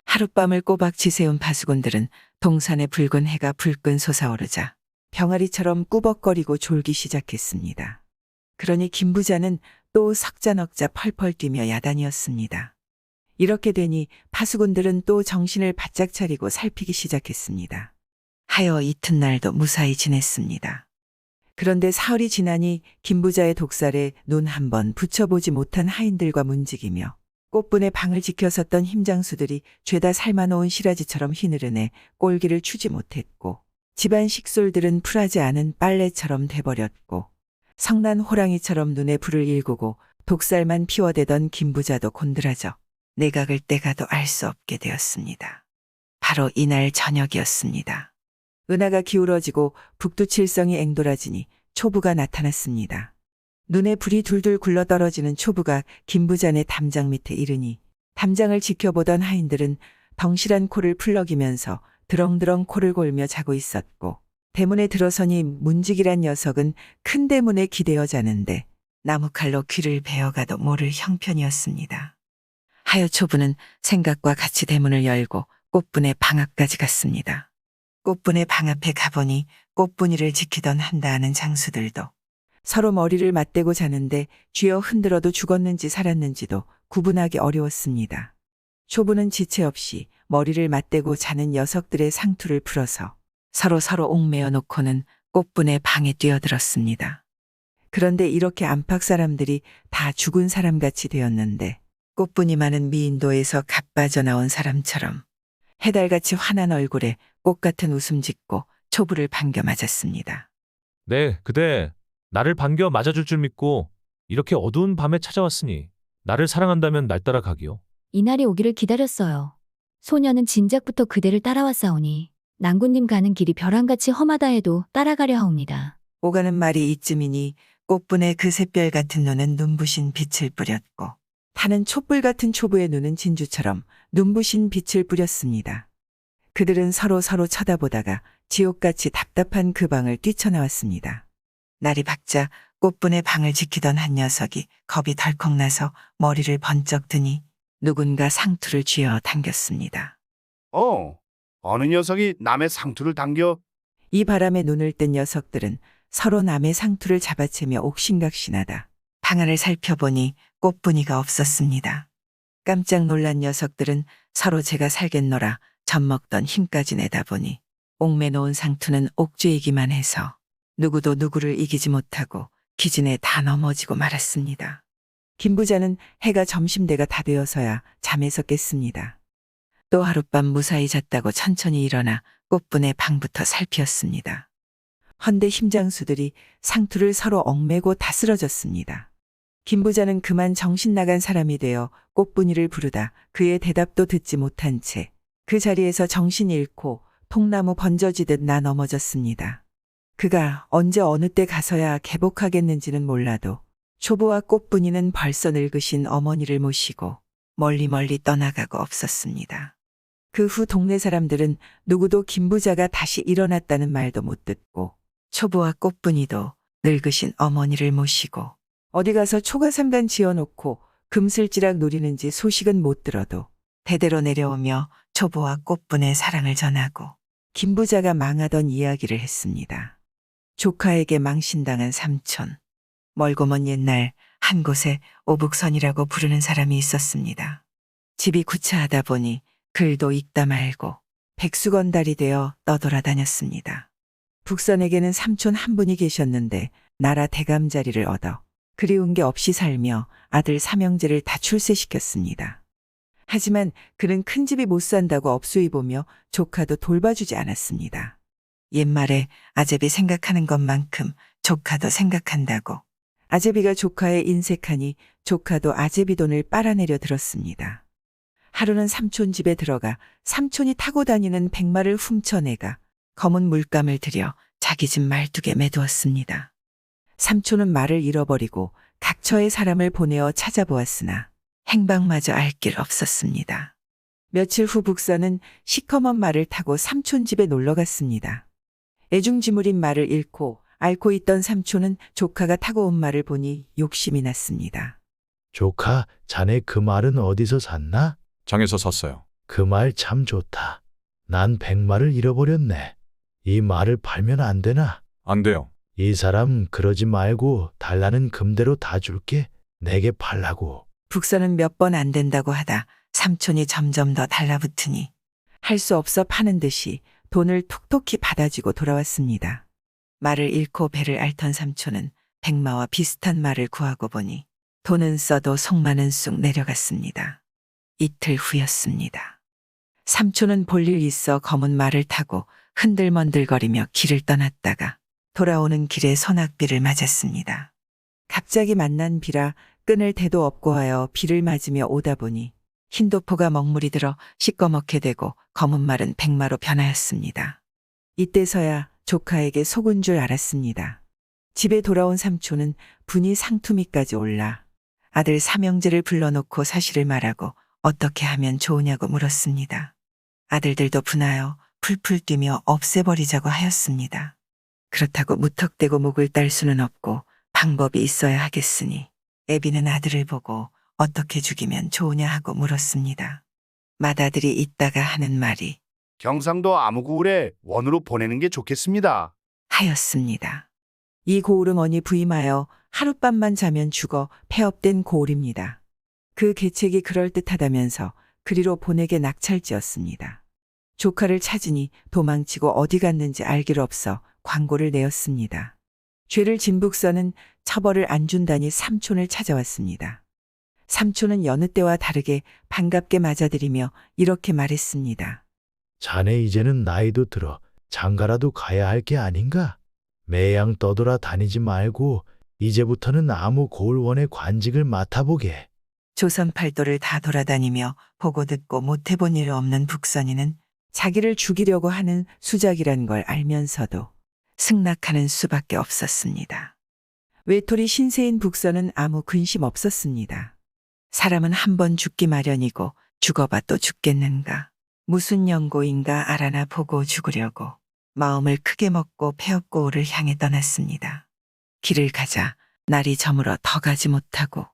B: 하룻밤을 꼬박 지새운 파수꾼들은 동산의 붉은 해가 불끈 솟아오르자 병아리처럼 꾸벅거리고 졸기 시작했습니다. 그러니 김 부자는 또 석자넉자 펄펄 뛰며 야단이었습니다. 이렇게 되니 파수꾼들은 또 정신을 바짝 차리고 살피기 시작했습니다. 하여 이튿날도 무사히 지냈습니다. 그런데 사흘이 지나니 김 부자의 독살에 눈 한 번 붙여보지 못한 하인들과 문지기며 꽃분의 방을 지켜섰던 힘장수들이 죄다 삶아놓은 시라지처럼 휘느르네 꼴기를 추지 못했고 집안 식솔들은 풀하지 않은 빨래처럼 돼버렸고 성난 호랑이처럼 눈에 불을 일구고 독살만 피워대던 김 부자도 곤드라져 내각을 떼가도 알 수 없게 되었습니다. 바로 이날 저녁이었습니다. 은하가 기울어지고 북두칠성이 앵돌아지니 초부가 나타났습니다. 눈에 불이 둘둘 굴러떨어지는 초부가 김 부자네 담장 밑에 이르니 담장을 지켜보던 하인들은 덩실한 코를 풀럭이면서 드렁드렁 코를 골며 자고 있었고 대문에 들어서니 문지기란 녀석은 큰 대문에 기대어 자는데 나무칼로 귀를 베어가도 모를 형편이었습니다. 하여 초부는 생각과 같이 대문을 열고 꽃분의 방 앞까지 갔습니다. 꽃분의 방 앞에 가보니 꽃분이를 지키던 한다 하는 장수들도 서로 머리를 맞대고 자는데 쥐어 흔들어도 죽었는지 살았는지도 구분하기 어려웠습니다. 초부는 지체 없이 머리를 맞대고 자는 녀석들의 상투를 풀어서 서로 옥매어 놓고는 꽃분의 방에 뛰어들었습니다. 그런데 이렇게 안팎 사람들이 다 죽은 사람같이 되었는데 꽃분이 많은 미인도에서 갓 빠져나온 사람처럼 해달같이 환한 얼굴에 꽃같은 웃음 짓고 초부를 반겨 맞았습니다.
H: 네, 그대 나를 반겨 맞아줄 줄 믿고 이렇게 어두운 밤에 찾아왔으니 나를 사랑한다면 날 따라 가기요.
A: 이날이 오기를 기다렸어요. 소녀는 진작부터 그대를 따라왔사오니 낭군님 가는 길이 벼랑같이 험하다 해도 따라가려 하옵니다.
B: 오가는 말이 이쯤이니 꽃분의 그 샛별 같은 눈은 눈부신 빛을 뿌렸고 타는 촛불 같은 초부의 눈은 진주처럼 눈부신 빛을 뿌렸습니다. 그들은 서로 쳐다보다가 지옥같이 답답한 그 방을 뛰쳐나왔습니다. 날이 밝자 꽃분의 방을 지키던 한 녀석이 겁이 덜컥 나서 머리를 번쩍 드니 누군가 상투를 쥐어 당겼습니다.
D: 어느 녀석이 남의 상투를 당겨?
B: 이 바람에 눈을 뜬 녀석들은 서로 남의 상투를 잡아채며 옥신각신하다 방 안을 살펴보니 꽃분이가 없었습니다. 깜짝 놀란 녀석들은 서로 제가 살겠노라 젖먹던 힘까지 내다보니 옥매놓은 상투는 옥죄이기만 해서 누구도 누구를 이기지 못하고 기진에 다 넘어지고 말았습니다. 김 부자는 해가 점심대가 다 되어서야 잠에서 깼습니다. 또 하룻밤 무사히 잤다고 천천히 일어나 꽃분의 방부터 살피었습니다. 헌데 힘장수들이 상투를 서로 얽매고 다 쓰러졌습니다. 김 부자는 그만 정신 나간 사람이 되어 꽃분이를 부르다 그의 대답도 듣지 못한 채 그 자리에서 정신 잃고 통나무 번져지듯 나 넘어졌습니다. 그가 언제 어느 때 가서야 개복하겠는지는 몰라도 초보와 꽃분이는 벌써 늙으신 어머니를 모시고 멀리 떠나가고 없었습니다. 그 후 동네 사람들은 누구도 김 부자가 다시 일어났다는 말도 못 듣고 초보와 꽃분이도 늙으신 어머니를 모시고 어디 가서 초가삼간 지어놓고 금슬지락 누리는지 소식은 못 들어도 대대로 내려오며 초보와 꽃분의 사랑을 전하고 김 부자가 망하던 이야기를 했습니다. 조카에게 망신당한 삼촌. 멀고 먼 옛날 한 곳에 오북선이라고 부르는 사람이 있었습니다. 집이 구차하다 보니 글도 읽다 말고 백수건달이 되어 떠돌아다녔습니다. 북선에게는 삼촌 한 분이 계셨는데 나라 대감자리를 얻어 그리운 게 없이 살며 아들 삼형제를 다 출세시켰습니다. 하지만 그는 큰 집이 못 산다고 업수이 보며 조카도 돌봐주지 않았습니다. 옛말에 아제비 생각하는 것만큼 조카도 생각한다고 아제비가 조카에 인색하니 조카도 아제비 돈을 빨아내려 들었습니다. 하루는 삼촌 집에 들어가 삼촌이 타고 다니는 백마를 훔쳐내가 검은 물감을 들여 자기 집 말뚝에 매두었습니다. 삼촌은 말을 잃어버리고 각처의 사람을 보내어 찾아보았으나 행방마저 알 길 없었습니다. 며칠 후 북선은 시커먼 말을 타고 삼촌 집에 놀러 갔습니다. 애중지물인 말을 잃고 앓고 있던 삼촌은 조카가 타고 온 말을 보니 욕심이 났습니다.
G: 조카, 자네 그 말은 어디서 샀나?
E: 장에서 샀어요.
G: 그 말 참 좋다. 난 백마를 잃어버렸네. 이 말을 팔면 안 되나?
E: 안 돼요.
G: 이 사람 그러지 말고 달라는 금대로 다 줄게. 내게 팔라고.
B: 북선은 몇 번 안 된다고 하다 삼촌이 점점 더 달라붙으니 할 수 없어 파는 듯이 돈을 톡톡히 받아주고 돌아왔습니다. 말을 잃고 배를 앓던 삼촌은 백마와 비슷한 말을 구하고 보니 돈은 써도 속마는 쑥 내려갔습니다. 이틀 후였습니다. 삼촌은 볼일 있어 검은 말을 타고 흔들먼들거리며 길을 떠났다가 돌아오는 길에 소낙비를 맞았습니다. 갑자기 만난 비라 끈을 대도 없고 하여 비를 맞으며 오다 보니 흰도포가 먹물이 들어 시꺼멓게 되고 검은 말은 백마로 변하였습니다. 이때서야 조카에게 속은 줄 알았습니다. 집에 돌아온 삼촌은 분이 상투미까지 올라 아들 삼형제를 불러놓고 사실을 말하고 어떻게 하면 좋으냐고 물었습니다. 아들들도 분하여 풀풀 뛰며 없애버리자고 하였습니다. 그렇다고 무턱대고 목을 딸 수는 없고 방법이 있어야 하겠으니 애비는 아들을 보고 어떻게 죽이면 좋으냐 하고 물었습니다. 맏아들이 있다가 하는 말이
D: 경상도 아무구울에 원으로 보내는 게 좋겠습니다.
B: 하였습니다. 이 고울은 어니 부임하여 하룻밤만 자면 죽어 폐업된 고울입니다. 그 계책이 그럴듯하다면서 그리로 보내게 낙찰지었습니다. 조카를 찾으니 도망치고 어디 갔는지 알 길 없어 광고를 내었습니다. 죄를 진 북선은 처벌을 안 준다니 삼촌을 찾아왔습니다. 삼촌은 여느 때와 다르게 반갑게 맞아들이며 이렇게 말했습니다.
G: 자네 이제는 나이도 들어 장가라도 가야 할 게 아닌가? 매양 떠돌아 다니지 말고 이제부터는 아무 고을원의 관직을 맡아보게.
B: 조선 팔도를 다 돌아다니며 보고 듣고 못해본 일 없는 북선이는 자기를 죽이려고 하는 수작이란 걸 알면서도 승낙하는 수밖에 없었습니다. 외톨이 신세인 북선은 아무 근심 없었습니다. 사람은 한 번 죽기 마련이고 죽어봐 또 죽겠는가. 무슨 연고인가 알아나 보고 죽으려고 마음을 크게 먹고 폐업고을을 향해 떠났습니다. 길을 가자 날이 저물어 더 가지 못하고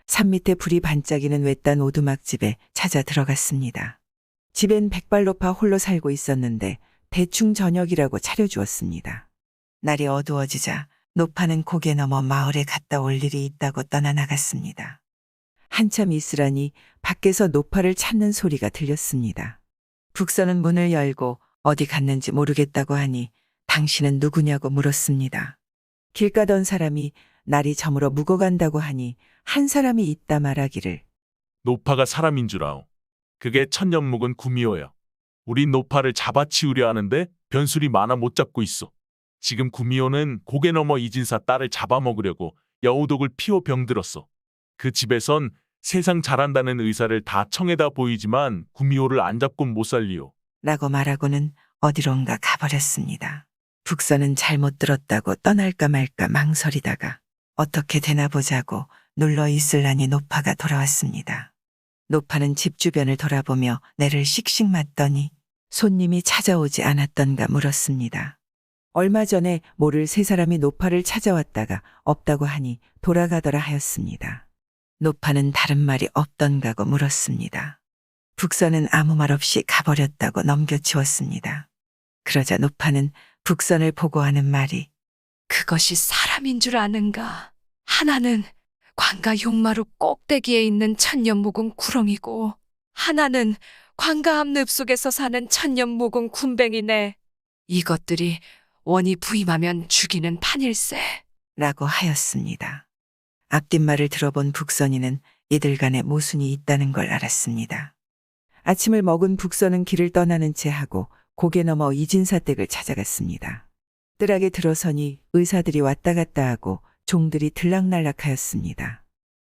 B: 산 밑에 불이 반짝이는 외딴 오두막집에 찾아 들어갔습니다. 집엔 백발노파 홀로 살고 있었는데 대충 저녁이라고 차려주었습니다. 날이 어두워지자 노파는 고개 넘어 마을에 갔다 올 일이 있다고 떠나 나갔습니다. 한참 있으라니 밖에서 노파를 찾는 소리가 들렸습니다. 북선은 문을 열고 어디 갔는지 모르겠다고 하니 당신은 누구냐고 물었습니다. 길 가던 사람이 날이 저물어 묵어간다고 하니 한 사람이 있다 말하기를
J: 노파가 사람인 줄 아오. 그게 천년 묵은 구미호여. 우리 노파를 잡아치우려 하는데 변술이 많아 못 잡고 있어. 지금 구미호는 고개 넘어 이진사 딸을 잡아먹으려고 여우독을 피워 병들었어. 그 집에선 세상 잘한다는 의사를 다 청해다 보이지만 구미호를 안 잡곤 못 살리오.
B: 라고 말하고는 어디론가 가버렸습니다. 북선은 잘못 들었다고 떠날까 말까 망설이다가 어떻게 되나 보자고 눌러 있을라니 노파가 돌아왔습니다. 노파는 집 주변을 돌아보며 내를 씩씩 맞더니 손님이 찾아오지 않았던가 물었습니다. 얼마 전에 모를 세 사람이 노파를 찾아왔다가 없다고 하니 돌아가더라 하였습니다. 노파는 다른 말이 없던가고 물었습니다. 북선은 아무 말 없이 가버렸다고 넘겨치웠습니다. 그러자 노파는 북선을 보고 하는 말이
I: 그것이 사람인 줄 아는가? 하나는 관가 용마루 꼭대기에 있는 천년 묵은 구렁이고 하나는 관가 앞 늪속에서 사는 천년 묵은 군뱅이네. 이것들이 원이 부임하면 죽이는 판일세.
B: 라고 하였습니다. 앞뒷말을 들어본 북선이는 이들 간에 모순이 있다는 걸 알았습니다. 아침을 먹은 북선은 길을 떠나는 채 하고 고개 넘어 이진사 댁을 찾아갔습니다. 뜰하게 들어서니 의사들이 왔다 갔다 하고 종들이 들락날락하였습니다.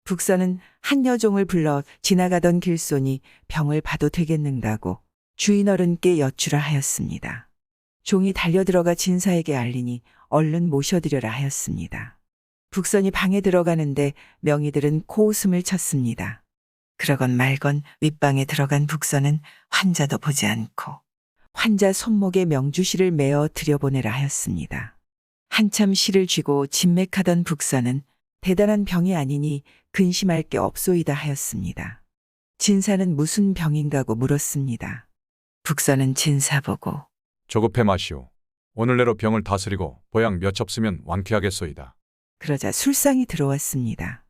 B: 북선은 한 여종을 불러 지나가던 길손이 병을 봐도 되겠는가고 주인 어른께 여쭈라 하였습니다. 종이 달려들어가 진사에게 알리니 얼른 모셔드려라 하였습니다. 북선이 방에 들어가는데 명의들은 코웃음을 쳤습니다. 그러건 말건 윗방에 들어간 북선은 환자도 보지 않고 환자 손목에 명주실을 메어 들여보내라 하였습니다. 한참 실을 쥐고 진맥하던 북선은 대단한 병이 아니니 근심할 게 없소이다 하였습니다. 진사는 무슨 병인가고 물었습니다. 북선은 진사 보고
E: 조급해 마시오. 오늘 내로 병을 다스리고 보약 몇 첩쓰면 완쾌하겠소이다.
B: 그러자 술상이 들어왔습니다.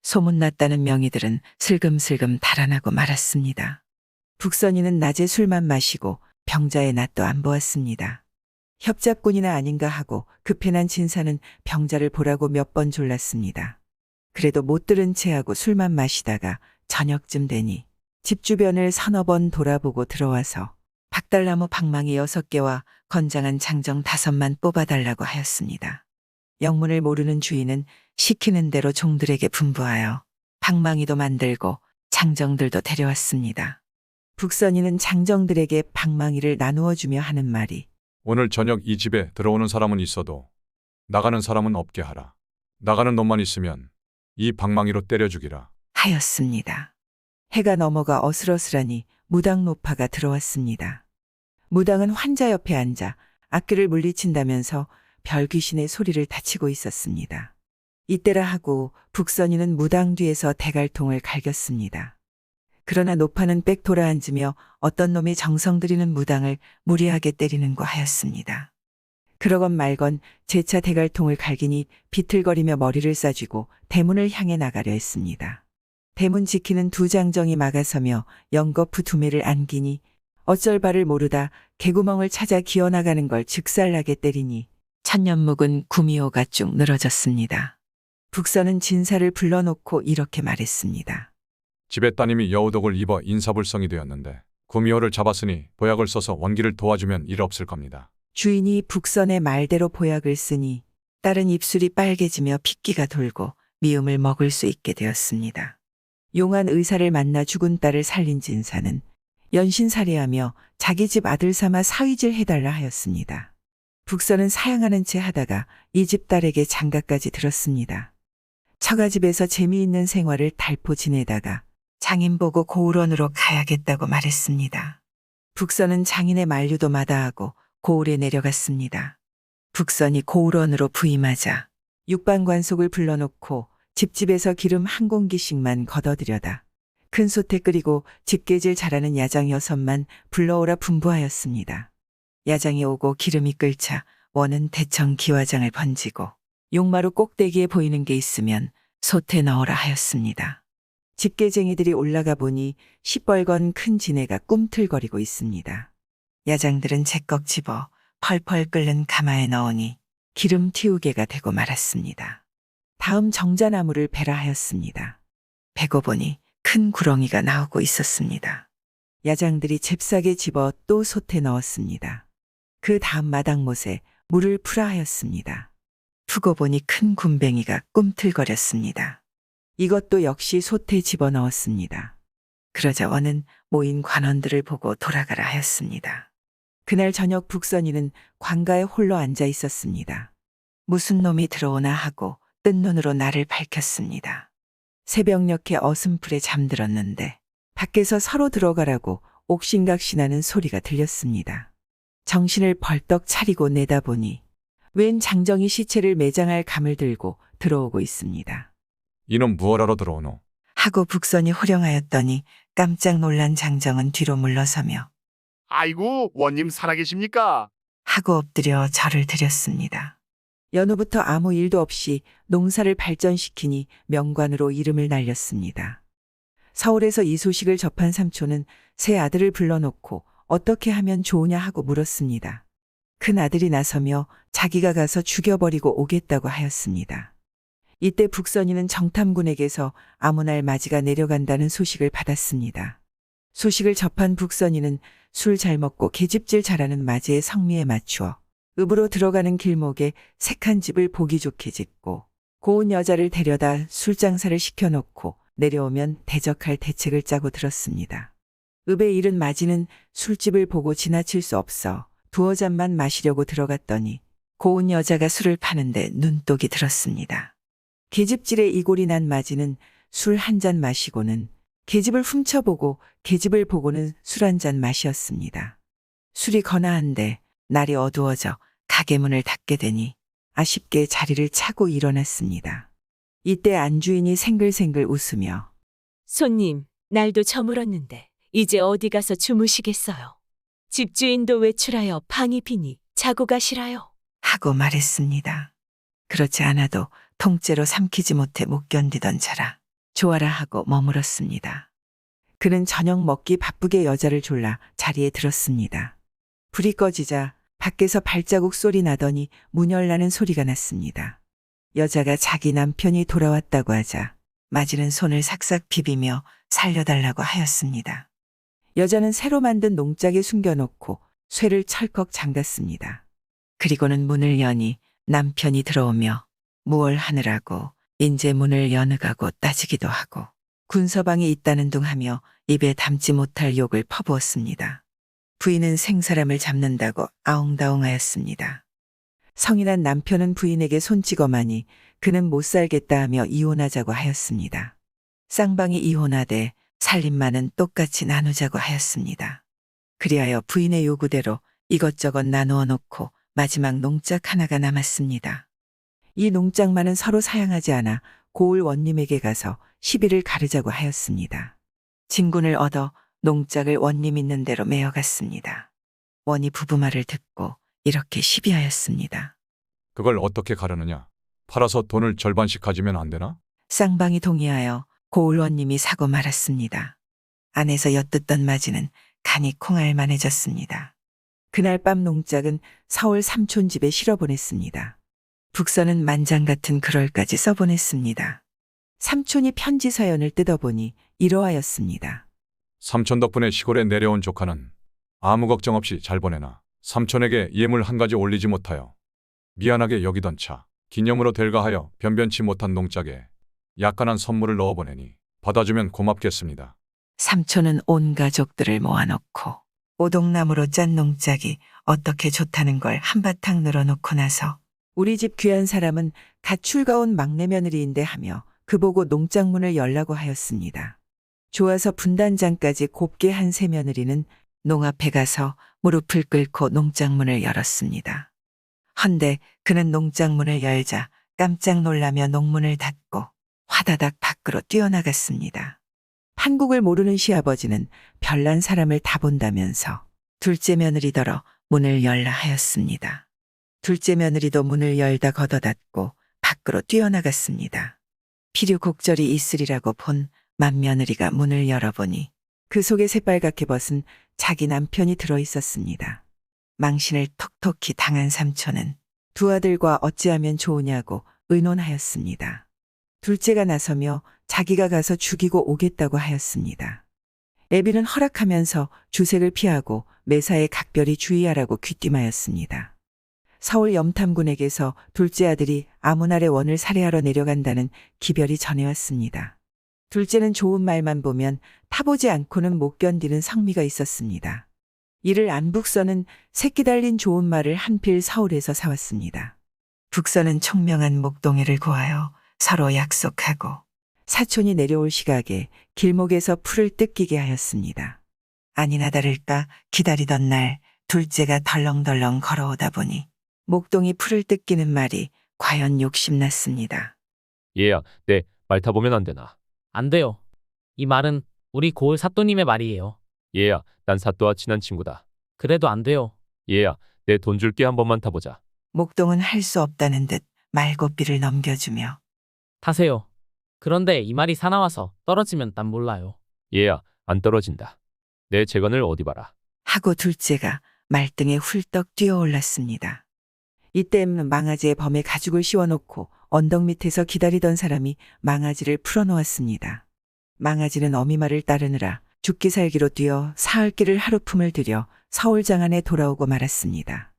B: 소문났다는 명의들은 슬금슬금 달아나고 말았습니다. 북선이는 낮에 술만 마시고 병자의 낯도 안 보았습니다. 협잡꾼이나 아닌가 하고 급해 난 진사는 병자를 보라고 몇 번 졸랐습니다. 그래도 못 들은 채하고 술만 마시다가 저녁쯤 되니 집 주변을 서너 번 돌아보고 들어와서 박달나무 방망이 6개와 건장한 장정 5만 뽑아달라고 하였습니다. 영문을 모르는 주인은 시키는 대로 종들에게 분부하여 방망이도 만들고 장정들도 데려왔습니다. 북선이는 장정들에게 방망이를 나누어 주며 하는 말이
E: 오늘 저녁 이 집에 들어오는 사람은 있어도 나가는 사람은 없게 하라. 나가는 놈만 있으면 이 방망이로 때려 죽이라.
B: 하였습니다. 해가 넘어가 어슬어슬하니 무당 노파가 들어왔습니다. 무당은 환자 옆에 앉아 악귀를 물리친다면서 별귀신의 소리를 다치고 있었습니다. 이때라 하고 북선이는 무당 뒤에서 대갈통을 갈겼습니다. 그러나 노파는 빽 돌아앉으며 어떤 놈이 정성 들이는 무당을 무리하게 때리는 거 하였습니다. 그러건 말건 재차 대갈통을 갈기니 비틀거리며 머리를 싸쥐고 대문을 향해 나가려 했습니다. 대문 지키는 두 장정이 막아서며 연거푸 두매를 안기니 어쩔 바를 모르다 개구멍을 찾아 기어나가는 걸 즉살나게 때리니 천년 묵은 구미호가 쭉 늘어졌습니다. 북선은 진사를 불러놓고 이렇게 말했습니다.
E: 집에 따님이 여우독을 입어 인사불성이 되었는데 구미호를 잡았으니 보약을 써서 원기를 도와주면 일 없을 겁니다.
B: 주인이 북선의 말대로 보약을 쓰니 딸은 입술이 빨개지며 핏기가 돌고 미움을 먹을 수 있게 되었습니다. 용한 의사를 만나 죽은 딸을 살린 진사는 연신살이하며 자기 집 아들 삼아 사위질 해달라 하였습니다. 북선은 사양하는 채 하다가 이 집 딸에게 장가까지 들었습니다. 처가집에서 재미있는 생활을 달포 지내다가 장인 보고 고을원으로 가야겠다고 말했습니다. 북선은 장인의 만류도 마다하고 고을에 내려갔습니다. 북선이 고을원으로 부임하자 육방관속을 불러놓고 집집에서 기름 한 공기씩만 걷어들여다 큰 솥에 끓이고 집게질 잘하는 야장 6만 불러오라 분부하였습니다. 야장이 오고 기름이 끓자 원은 대청 기와장을 번지고 용마루 꼭대기에 보이는 게 있으면 솥에 넣어라 하였습니다. 집게쟁이들이 올라가 보니 시뻘건 큰 지네가 꿈틀거리고 있습니다. 야장들은 제꺽 집어 펄펄 끓는 가마에 넣으니 기름 튀우개가 되고 말았습니다. 다음 정자나무를 베라 하였습니다. 베고 보니 큰 구렁이가 나오고 있었습니다. 야장들이 잽싸게 집어 또 솥에 넣었습니다. 그 다음 마당못에 물을 풀어 하였습니다. 푸고 보니 큰 굼벵이가 꿈틀거렸습니다. 이것도 역시 솥에 집어넣었습니다. 그러자 원은 모인 관원들을 보고 돌아가라 하였습니다. 그날 저녁 북선이는 관가에 홀로 앉아 있었습니다. 무슨 놈이 들어오나 하고 뜬 눈으로 나를 밝혔습니다. 새벽녘에 어슴풀에 잠들었는데 밖에서 서로 들어가라고 옥신각신하는 소리가 들렸습니다. 정신을 벌떡 차리고 내다보니 웬 장정이 시체를 매장할 감을 들고 들어오고 있습니다.
E: 이놈 무얼하러 들어오노?
B: 하고 북선이 호령하였더니 깜짝 놀란 장정은 뒤로 물러서며
D: 아이고, 원님 살아계십니까?
B: 하고 엎드려 절을 드렸습니다. 연후부터 아무 일도 없이 농사를 발전시키니 명관으로 이름을 날렸습니다. 서울에서 이 소식을 접한 삼촌은 새 아들을 불러놓고 어떻게 하면 좋으냐 하고 물었습니다. 큰 아들이 나서며 자기가 가서 죽여버리고 오겠다고 하였습니다. 이때 북선이는 정탐군에게서 아무날 맞이가 내려간다는 소식을 받았습니다. 소식을 접한 북선이는 술 잘 먹고 계집질 잘하는 맞이의 성미에 맞추어 읍으로 들어가는 길목에 색한 집을 보기 좋게 짓고 고운 여자를 데려다 술장사를 시켜놓고 내려오면 대적할 대책을 짜고 들었습니다. 읍에 이른 맞이는 술집을 보고 지나칠 수 없어 두어 잔만 마시려고 들어갔더니 고운 여자가 술을 파는데 눈독이 들었습니다. 계집질에 이골이 난 맞이는 술 한 잔 마시고는 계집을 훔쳐보고 계집을 보고는 술 한 잔 마시었습니다. 술이 거나한데 날이 어두워져 가게 문을 닫게 되니 아쉽게 자리를 차고 일어났습니다. 이때 안주인이 생글생글 웃으며
K: 손님, 날도 저물었는데 이제 어디 가서 주무시겠어요? 집주인도 외출하여 방이 비니 자고 가시라요.
B: 하고 말했습니다. 그렇지 않아도 통째로 삼키지 못해 못 견디던 차라 좋아라 하고 머물었습니다. 그는 저녁 먹기 바쁘게 여자를 졸라 자리에 들었습니다. 불이 꺼지자 밖에서 발자국 소리 나더니 문열나는 소리가 났습니다. 여자가 자기 남편이 돌아왔다고 하자 맞이는 손을 삭삭 비비며 살려달라고 하였습니다. 여자는 새로 만든 농짝에 숨겨놓고 쇠를 철컥 잠갔습니다. 그리고는 문을 여니 남편이 들어오며 무얼 하느라고 인제 문을 여느가고 따지기도 하고 군서방이 있다는 둥 하며 입에 담지 못할 욕을 퍼부었습니다. 부인은 생사람을 잡는다고 아웅다웅하였습니다. 성인한 남편은 부인에게 손찌검하니 그는 못 살겠다 하며 이혼하자고 하였습니다. 쌍방이 이혼하되 살림만은 똑같이 나누자고 하였습니다. 그리하여 부인의 요구대로 이것저것 나누어 놓고 마지막 농짝 하나가 남았습니다. 이 농짝만은 서로 사양하지 않아 고을 원님에게 가서 시비를 가르자고 하였습니다. 진군을 얻어 농짝을 원님 있는 대로 메어갔습니다. 원이 부부 말을 듣고 이렇게 시비하였습니다.
E: 그걸 어떻게 가르느냐? 팔아서 돈을 절반씩 가지면 안 되나?
B: 쌍방이 동의하여 고을 원님이 사고 말았습니다. 안에서 엿듣던 맞이는 간이 콩알만해졌습니다. 그날 밤 농짝은 서울 삼촌 집에 실어보냈습니다. 북선은 만장 같은 글월까지 써보냈습니다. 삼촌이 편지 사연을 뜯어보니 이러하였습니다.
E: 삼촌 덕분에 시골에 내려온 조카는 아무 걱정 없이 잘 보내나 삼촌에게 예물 한 가지 올리지 못하여 미안하게 여기던 차 기념으로 될가하여 변변치 못한 농짝에 약간한 선물을 넣어보내니 받아주면 고맙겠습니다.
B: 삼촌은 온 가족들을 모아놓고 오동나무로 짠 농짝이 어떻게 좋다는 걸 한바탕 늘어놓고 나서 우리 집 귀한 사람은 갓 출가온 막내 며느리인데 하며 그보고 농작문을 열라고 하였습니다. 좋아서 분단장까지 곱게 한 새 며느리는 농 앞에 가서 무릎을 꿇고 농작문을 열었습니다. 헌데 그는 농작문을 열자 깜짝 놀라며 농문을 닫고 화다닥 밖으로 뛰어나갔습니다. 한국을 모르는 시아버지는 별난 사람을 다 본다면서 둘째 며느리더러 문을 열라 하였습니다. 둘째 며느리도 문을 열다 걷어닫고 밖으로 뛰어나갔습니다. 필요곡절이 있으리라고 본 맏며느리가 문을 열어보니 그 속에 새빨갛게 벗은 자기 남편이 들어 있었습니다. 망신을 톡톡히 당한 삼촌은 두 아들과 어찌하면 좋으냐고 의논하였습니다. 둘째가 나서며 자기가 가서 죽이고 오겠다고 하였습니다. 애비는 허락하면서 주색을 피하고 매사에 각별히 주의하라고 귀띔하였습니다. 서울 염탐군에게서 둘째 아들이 아무날의 원을 살해하러 내려간다는 기별이 전해왔습니다. 둘째는 좋은 말만 보면 타보지 않고는 못 견디는 성미가 있었습니다. 이를 안북서는 새끼 달린 좋은 말을 한 필 서울에서 사왔습니다. 북서는 총명한 목동이를 구하여 서로 약속하고 사촌이 내려올 시각에 길목에서 풀을 뜯기게 하였습니다. 아니나 다를까 기다리던 날 둘째가 덜렁덜렁 걸어오다 보니 목동이 풀을 뜯기는 말이 과연 욕심났습니다.
L: 얘야, 내 말 타보면 안 되나?
M: 안 돼요. 이 말은 우리 고을 사또님의 말이에요.
L: 얘야, 난 사또와 친한 친구다.
M: 그래도 안 돼요.
L: 얘야, 내 돈 줄게 한 번만 타보자.
B: 목동은 할 수 없다는 듯 말고삐를 넘겨주며
M: 타세요. 그런데 이 말이 사나워서 떨어지면 난 몰라요.
L: 얘야, 안 떨어진다. 내 재건을 어디 봐라.
B: 하고 둘째가 말등에 훌떡 뛰어올랐습니다. 이때 망아지의 범에 가죽을 씌워놓고 언덕 밑에서 기다리던 사람이 망아지를 풀어놓았습니다. 망아지는 어미 말을 따르느라 죽기 살기로 뛰어 사흘길을 하루품을 들여 서울 장안에 돌아오고 말았습니다.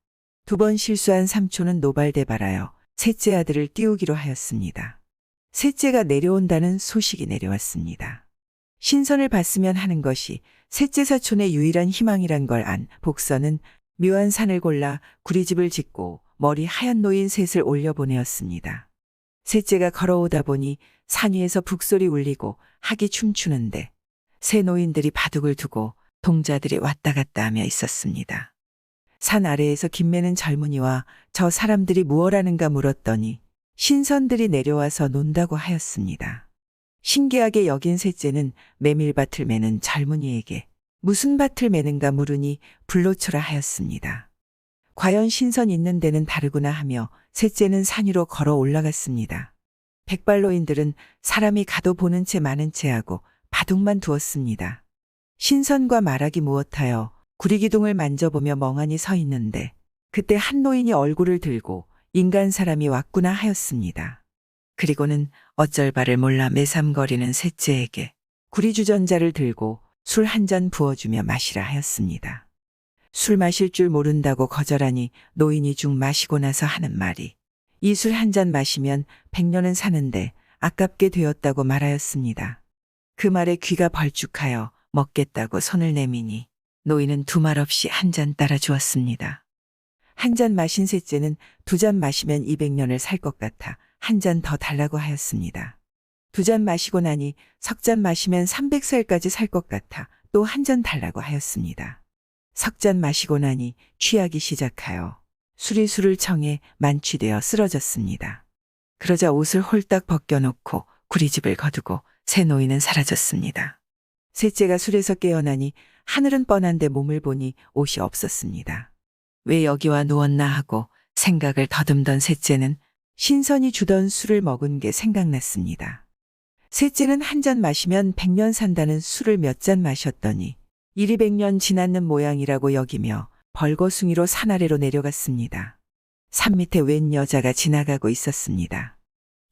B: 두 번 실수한 삼촌은 노발대발하여 셋째 아들을 띄우기로 하였습니다. 셋째가 내려온다는 소식이 내려왔습니다. 신선을 봤으면 하는 것이 셋째 사촌의 유일한 희망이란 걸 안 복서는 묘한 산을 골라 구리집을 짓고 머리 하얀 노인 셋을 올려보내었습니다. 셋째가 걸어오다 보니 산 위에서 북소리 울리고 학이 춤추는데 새 노인들이 바둑을 두고 동자들이 왔다 갔다 하며 있었습니다. 산 아래에서 김매는 젊은이와 저 사람들이 무엇하는가 물었더니 신선들이 내려와서 논다고 하였습니다. 신기하게 여긴 셋째는 메밀밭을 매는 젊은이에게 무슨 밭을 매는가 물으니 불로초라 하였습니다. 과연 신선 있는 데는 다르구나 하며 셋째는 산 위로 걸어 올라갔습니다. 백발노인들은 사람이 가도 보는 채 많은 채 하고 바둑만 두었습니다. 신선과 말하기 무엇하여 구리기둥을 만져보며 멍하니 서 있는데 그때 한 노인이 얼굴을 들고 인간 사람이 왔구나 하였습니다. 그리고는 어쩔 바를 몰라 매삼거리는 셋째에게 구리주전자를 들고 술 한 잔 부어주며 마시라 하였습니다. 술 마실 줄 모른다고 거절하니 노인이 중 마시고 나서 하는 말이 이 술 한 잔 마시면 100년은 사는데 아깝게 되었다고 말하였습니다. 그 말에 귀가 벌쭉하여 먹겠다고 손을 내미니 노인은 두 말 없이 한 잔 따라 주었습니다. 한 잔 마신 셋째는 두 잔 마시면 200년을 살 것 같아 한 잔 더 달라고 하였습니다. 두 잔 마시고 나니 석 잔 마시면 300살까지 살 것 같아 또 한 잔 달라고 하였습니다. 석 잔 마시고 나니 취하기 시작하여 수리수를 청해 만취되어 쓰러졌습니다. 그러자 옷을 홀딱 벗겨놓고 구리집을 거두고 새 노인은 사라졌습니다. 셋째가 술에서 깨어나니 하늘은 뻔한데 몸을 보니 옷이 없었습니다. 왜 여기와 누웠나 하고 생각을 더듬던 셋째는 신선이 주던 술을 먹은 게 생각났습니다. 셋째는 한 잔 마시면 100년 산다는 술을 몇 잔 마셨더니 1,200년 지났는 모양이라고 여기며 벌거숭이로 산 아래로 내려갔습니다. 산 밑에 웬 여자가 지나가고 있었습니다.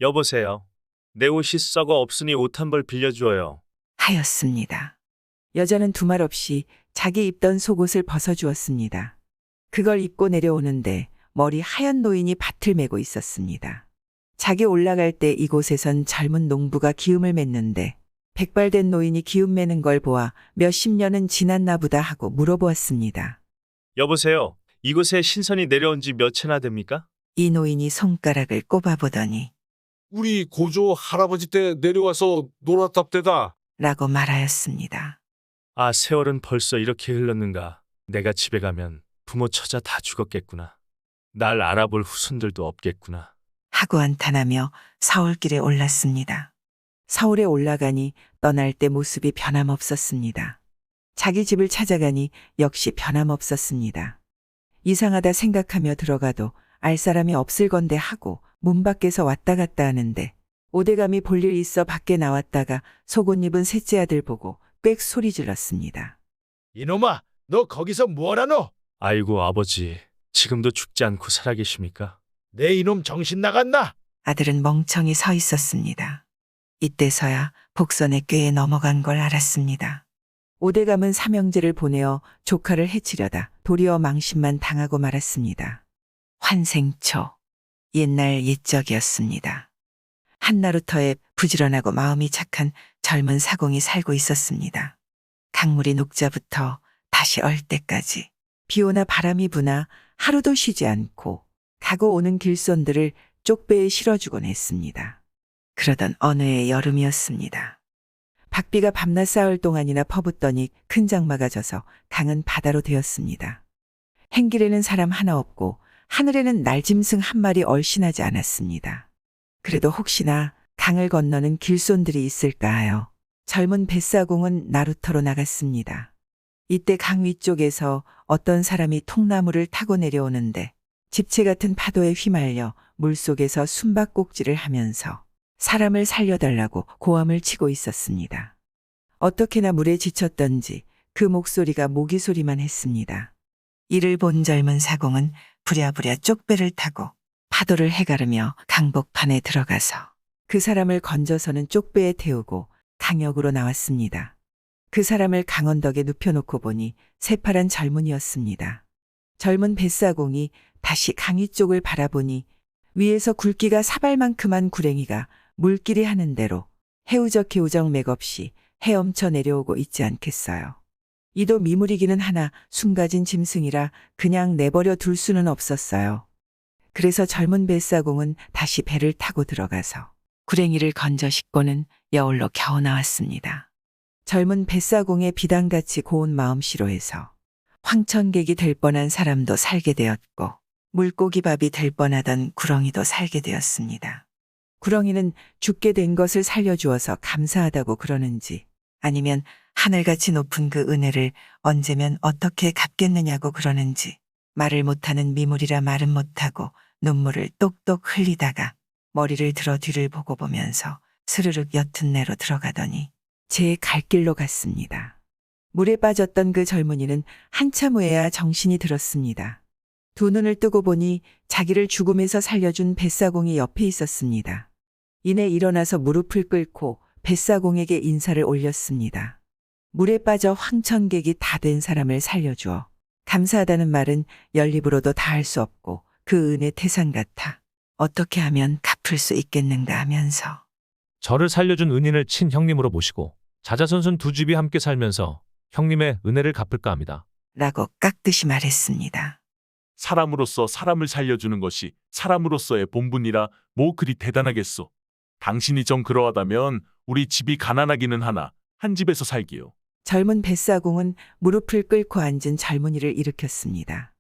H: 여보세요. 내 옷이 썩어 없으니 옷 한 벌 빌려주어요.
B: 하였습니다. 여자는 두 말 없이 자기 입던 속옷을 벗어주었습니다. 그걸 입고 내려오는데 머리 하얀 노인이 밭을 메고 있었습니다. 자기 올라갈 때 이곳에선 젊은 농부가 기음을 맸는데 백발된 노인이 기음 매는 걸 보아 몇십 년은 지났나 보다 하고 물어보았습니다.
H: 여보세요. 이곳에 신선이 내려온 지 몇 채나 됩니까?
B: 이 노인이 손가락을 꼽아보더니
N: 우리 고조 할아버지 때 내려와서 놀았답대다.
B: 라고 말하였습니다.
H: 아, 세월은 벌써 이렇게 흘렀는가. 내가 집에 가면 부모 처자 다 죽었겠구나. 날 알아볼 후손들도 없겠구나.
B: 하고 한탄하며 서울길에 올랐습니다. 서울에 올라가니 떠날 때 모습이 변함없었습니다. 자기 집을 찾아가니 역시 변함없었습니다. 이상하다 생각하며 들어가도 알 사람이 없을 건데 하고 문 밖에서 왔다 갔다 하는데 오대감이 볼 일 있어 밖에 나왔다가 속옷 입은 셋째 아들 보고 꽥 소리 질렀습니다.
G: 이놈아, 너 거기서 뭐하노?
O: 아이고 아버지, 지금도 죽지 않고 살아계십니까?
G: 내 이놈 정신 나갔나?
B: 아들은 멍청이 서 있었습니다. 이때서야 복선의 꾀에 넘어간 걸 알았습니다. 오대감은 삼형제를 보내어 조카를 해치려다 도리어 망신만 당하고 말았습니다. 환생초, 옛날 옛적이었습니다. 한나루터에 부지런하고 마음이 착한 젊은 사공이 살고 있었습니다. 강물이 녹자부터 다시 얼 때까지 비오나 바람이 부나 하루도 쉬지 않고 가고 오는 길손들을 쪽배에 실어주곤 했습니다. 그러던 어느 해 여름이었습니다. 박비가 밤낮 사흘 동안이나 퍼붓더니 큰 장마가 져서 강은 바다로 되었습니다. 행길에는 사람 하나 없고 하늘에는 날짐승 한 마리 얼씬하지 않았습니다. 그래도 혹시나 강을 건너는 길손들이 있을까 하여 젊은 뱃사공은 나루터로 나갔습니다. 이때 강 위쪽에서 어떤 사람이 통나무를 타고 내려오는데 집채 같은 파도에 휘말려 물속에서 숨바꼭질을 하면서 사람을 살려달라고 고함을 치고 있었습니다. 어떻게나 물에 지쳤던지 그 목소리가 모기 소리만 했습니다. 이를 본 젊은 사공은 부랴부랴 쪽배를 타고 파도를 해가르며 강복판에 들어가서 그 사람을 건져서는 쪽배에 태우고 강역으로 나왔습니다. 그 사람을 강언덕에 눕혀놓고 보니 새파란 젊은이였습니다. 젊은 뱃사공이 다시 강위 쪽을 바라보니 위에서 굵기가 사발만큼한 구랭이가 물길이 하는 대로 해우적 맥없이 헤엄쳐 내려오고 있지 않겠어요. 이도 미물이기는 하나 숨가진 짐승이라 그냥 내버려 둘 수는 없었어요. 그래서 젊은 뱃사공은 다시 배를 타고 들어가서 구랭이를 건져 싣고는 여울로 겨우 나왔습니다. 젊은 뱃사공의 비단같이 고운 마음씨로 해서 황천객이 될 뻔한 사람도 살게 되었고 물고기밥이 될 뻔하던 구렁이도 살게 되었습니다. 구렁이는 죽게 된 것을 살려주어서 감사하다고 그러는지 아니면 하늘같이 높은 그 은혜를 언제면 어떻게 갚겠느냐고 그러는지 말을 못하는 미물이라 말은 못하고 눈물을 똑똑 흘리다가 머리를 들어 뒤를 보고 보면서 스르륵 옅은 내로 들어가더니 제 갈 길로 갔습니다. 물에 빠졌던 그 젊은이는 한참 후에야 정신이 들었습니다. 두 눈을 뜨고 보니 자기를 죽음에서 살려준 뱃사공이 옆에 있었습니다. 이내 일어나서 무릎을 꿇고 뱃사공에게 인사를 올렸습니다. 물에 빠져 황천객이 다 된 사람을 살려주어 감사하다는 말은 연립으로도 다 할 수 없고 그 은혜 태산 같아 어떻게 하면 갚을 수 있겠는가 하면서
H: 저를 살려준 은인을 친형님으로 모시고 자자손손 두 집이 함께 살면서 형님의 은혜를 갚을까 합니다.
B: 라고 깍듯이 말했습니다.
J: 사람으로서 사람을 살려주는 것이 사람으로서의 본분이라 뭐 그리 대단하겠소. 당신이 정 그러하다면 우리 집이 가난하기는 하나 한 집에서 살기요.
B: 젊은 뱃사공은 무릎을 꿇고 앉은 젊은이를 일으켰습니다.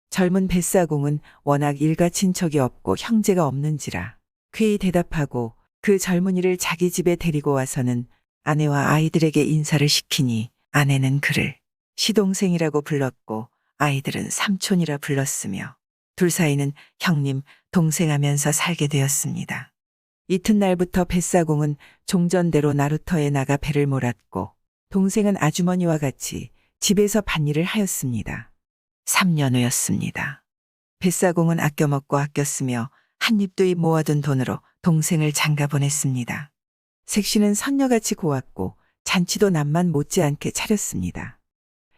B: 젊은 뱃사공은 워낙 일가 친척이 없고 형제가 없는지라 쾌히 대답하고 그 젊은이를 자기 집에 데리고 와서는 아내와 아이들에게 인사를 시키니 아내는 그를 시동생이라고 불렀고 아이들은 삼촌이라 불렀으며 둘 사이는 형님, 동생 하면서 살게 되었습니다. 이튿날부터 뱃사공은 종전대로 나루터에 나가 배를 몰았고 동생은 아주머니와 같이 집에서 밭일을 하였습니다. 3년 후였습니다. 뱃사공은 아껴 먹고 아껴 쓰며 한 입도 입 모아둔 돈으로 동생을 장가 보냈습니다. 색시는 선녀같이 고왔고 잔치도 남만 못지않게 차렸습니다.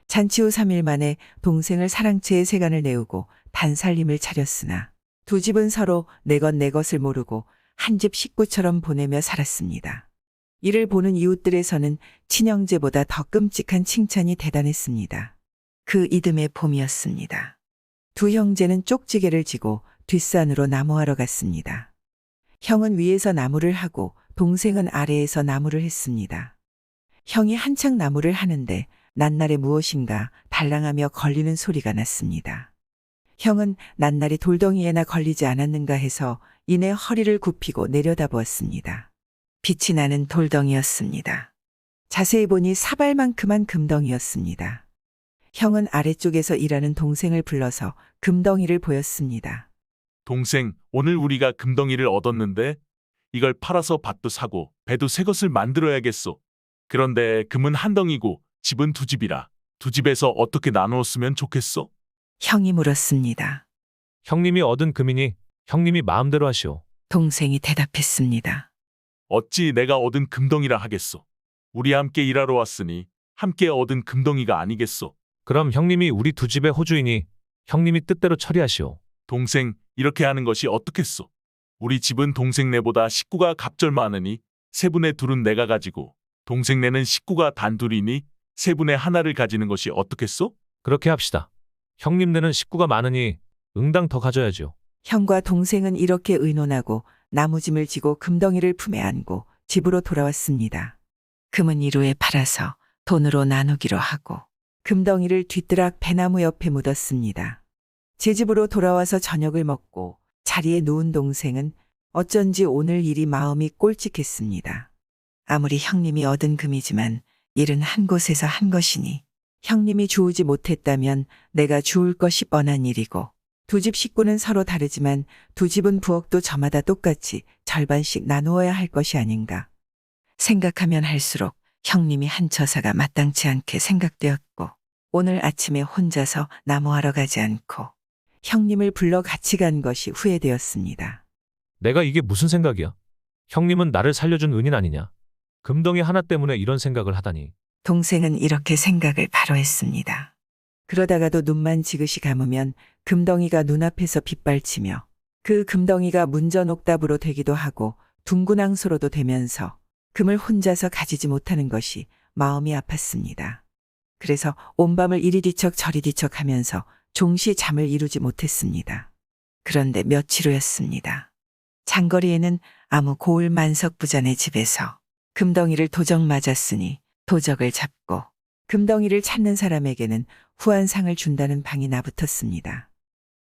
B: 잔치 후 3일 만에 동생을 사랑채에 세간을 내우고 단살림을 차렸으나 두 집은 서로 내 것 내 것을 모르고 한 집 식구처럼 보내며 살았습니다. 이를 보는 이웃들에서는 친형제보다 더 끔찍한 칭찬이 대단했습니다. 그 이듬해 봄이었습니다. 두 형제는 쪽지게를 지고 뒷산으로 나무하러 갔습니다. 형은 위에서 나무를 하고 동생은 아래에서 나무를 했습니다. 형이 한창 나무를 하는데 낱날에 무엇인가 달랑하며 걸리는 소리가 났습니다. 형은 낱날이 돌덩이에나 걸리지 않았는가 해서 이내 허리를 굽히고 내려다보았습니다. 빛이 나는 돌덩이였습니다. 자세히 보니 사발만큼한 금덩이였습니다. 형은 아래쪽에서 일하는 동생을 불러서 금덩이를 보였습니다.
J: 동생, 오늘 우리가 금덩이를 얻었는데 이걸 팔아서 밭도 사고 배도 새 것을 만들어야겠소. 그런데 금은 한 덩이고 집은 두 집이라 두 집에서 어떻게 나누어 쓰면 좋겠소?
B: 형이 물었습니다.
L: 형님이 얻은 금이니 형님이 마음대로 하시오.
B: 동생이 대답했습니다.
J: 어찌 내가 얻은 금덩이라 하겠소? 우리 함께 일하러 왔으니 함께 얻은 금덩이가 아니겠소?
L: 그럼 형님이 우리 두 집의 호주이니 형님이 뜻대로 처리하시오.
J: 동생, 이렇게 하는 것이 어떻겠소? 우리 집은 동생네보다 식구가 갑절 많으니 세 분의 둘은 내가 가지고 동생네는 식구가 단둘이니 세 분의 하나를 가지는 것이 어떻겠소?
L: 그렇게 합시다. 형님네는 식구가 많으니 응당 더 가져야지요.
B: 형과 동생은 이렇게 의논하고 나무짐을 지고 금덩이를 품에 안고 집으로 돌아왔습니다. 금은 이루에 팔아서 돈으로 나누기로 하고 금덩이를 뒤뜰락 배나무 옆에 묻었습니다. 제 집으로 돌아와서 저녁을 먹고 자리에 누운 동생은 어쩐지 오늘 일이 마음이 꼴찍했습니다. 아무리 형님이 얻은 금이지만 일은 한 곳에서 한 것이니 형님이 주우지 못했다면 내가 주울 것이 뻔한 일이고 두 집 식구는 서로 다르지만 두 집은 부엌도 저마다 똑같이 절반씩 나누어야 할 것이 아닌가. 생각하면 할수록 형님이 한 처사가 마땅치 않게 생각되었고 오늘 아침에 혼자서 나무하러 가지 않고 형님을 불러 같이 간 것이 후회되었습니다.
L: 내가 이게 무슨 생각이야? 형님은 나를 살려준 은인 아니냐? 금덩이 하나 때문에 이런 생각을 하다니.
B: 동생은 이렇게 생각을 바로 했습니다. 그러다가도 눈만 지그시 감으면 금덩이가 눈앞에서 빗발치며 그 금덩이가 문전옥답으로 되기도 하고 둥근항소로도 되면서 금을 혼자서 가지지 못하는 것이 마음이 아팠습니다. 그래서 온밤을 이리 뒤척 저리 뒤척 하면서 종시 잠을 이루지 못했습니다. 그런데 며칠 후였습니다. 장거리에는 아무 고을 만석 부자네 집에서 금덩이를 도적 맞았으니 도적을 잡고 금덩이를 찾는 사람에게는 후한상을 준다는 방이 나붙었습니다.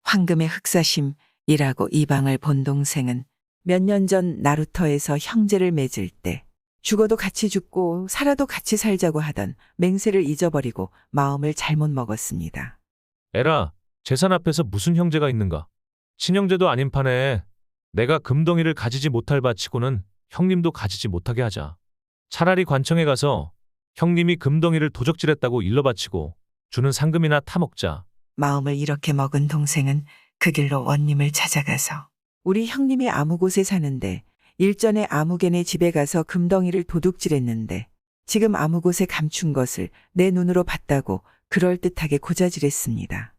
B: 황금의 흑사심이라고 이 방을 본 동생은 몇 년 전 나루터에서 형제를 맺을 때 죽어도 같이 죽고 살아도 같이 살자고 하던 맹세를 잊어버리고 마음을 잘못 먹었습니다.
L: 에라, 재산 앞에서 무슨 형제가 있는가? 친형제도 아닌 판에 내가 금덩이를 가지지 못할 바치고는 형님도 가지지 못하게 하자. 차라리 관청에 가서 형님이 금덩이를 도적질했다고 일러 바치고 주는 상금이나 타먹자.
B: 마음을 이렇게 먹은 동생은 그 길로 원님을 찾아가서 우리 형님이 아무 곳에 사는데 일전에 아무개네 집에 가서 금덩이를 도둑질했는데 지금 아무 곳에 감춘 것을 내 눈으로 봤다고 그럴듯하게 고자질했습니다.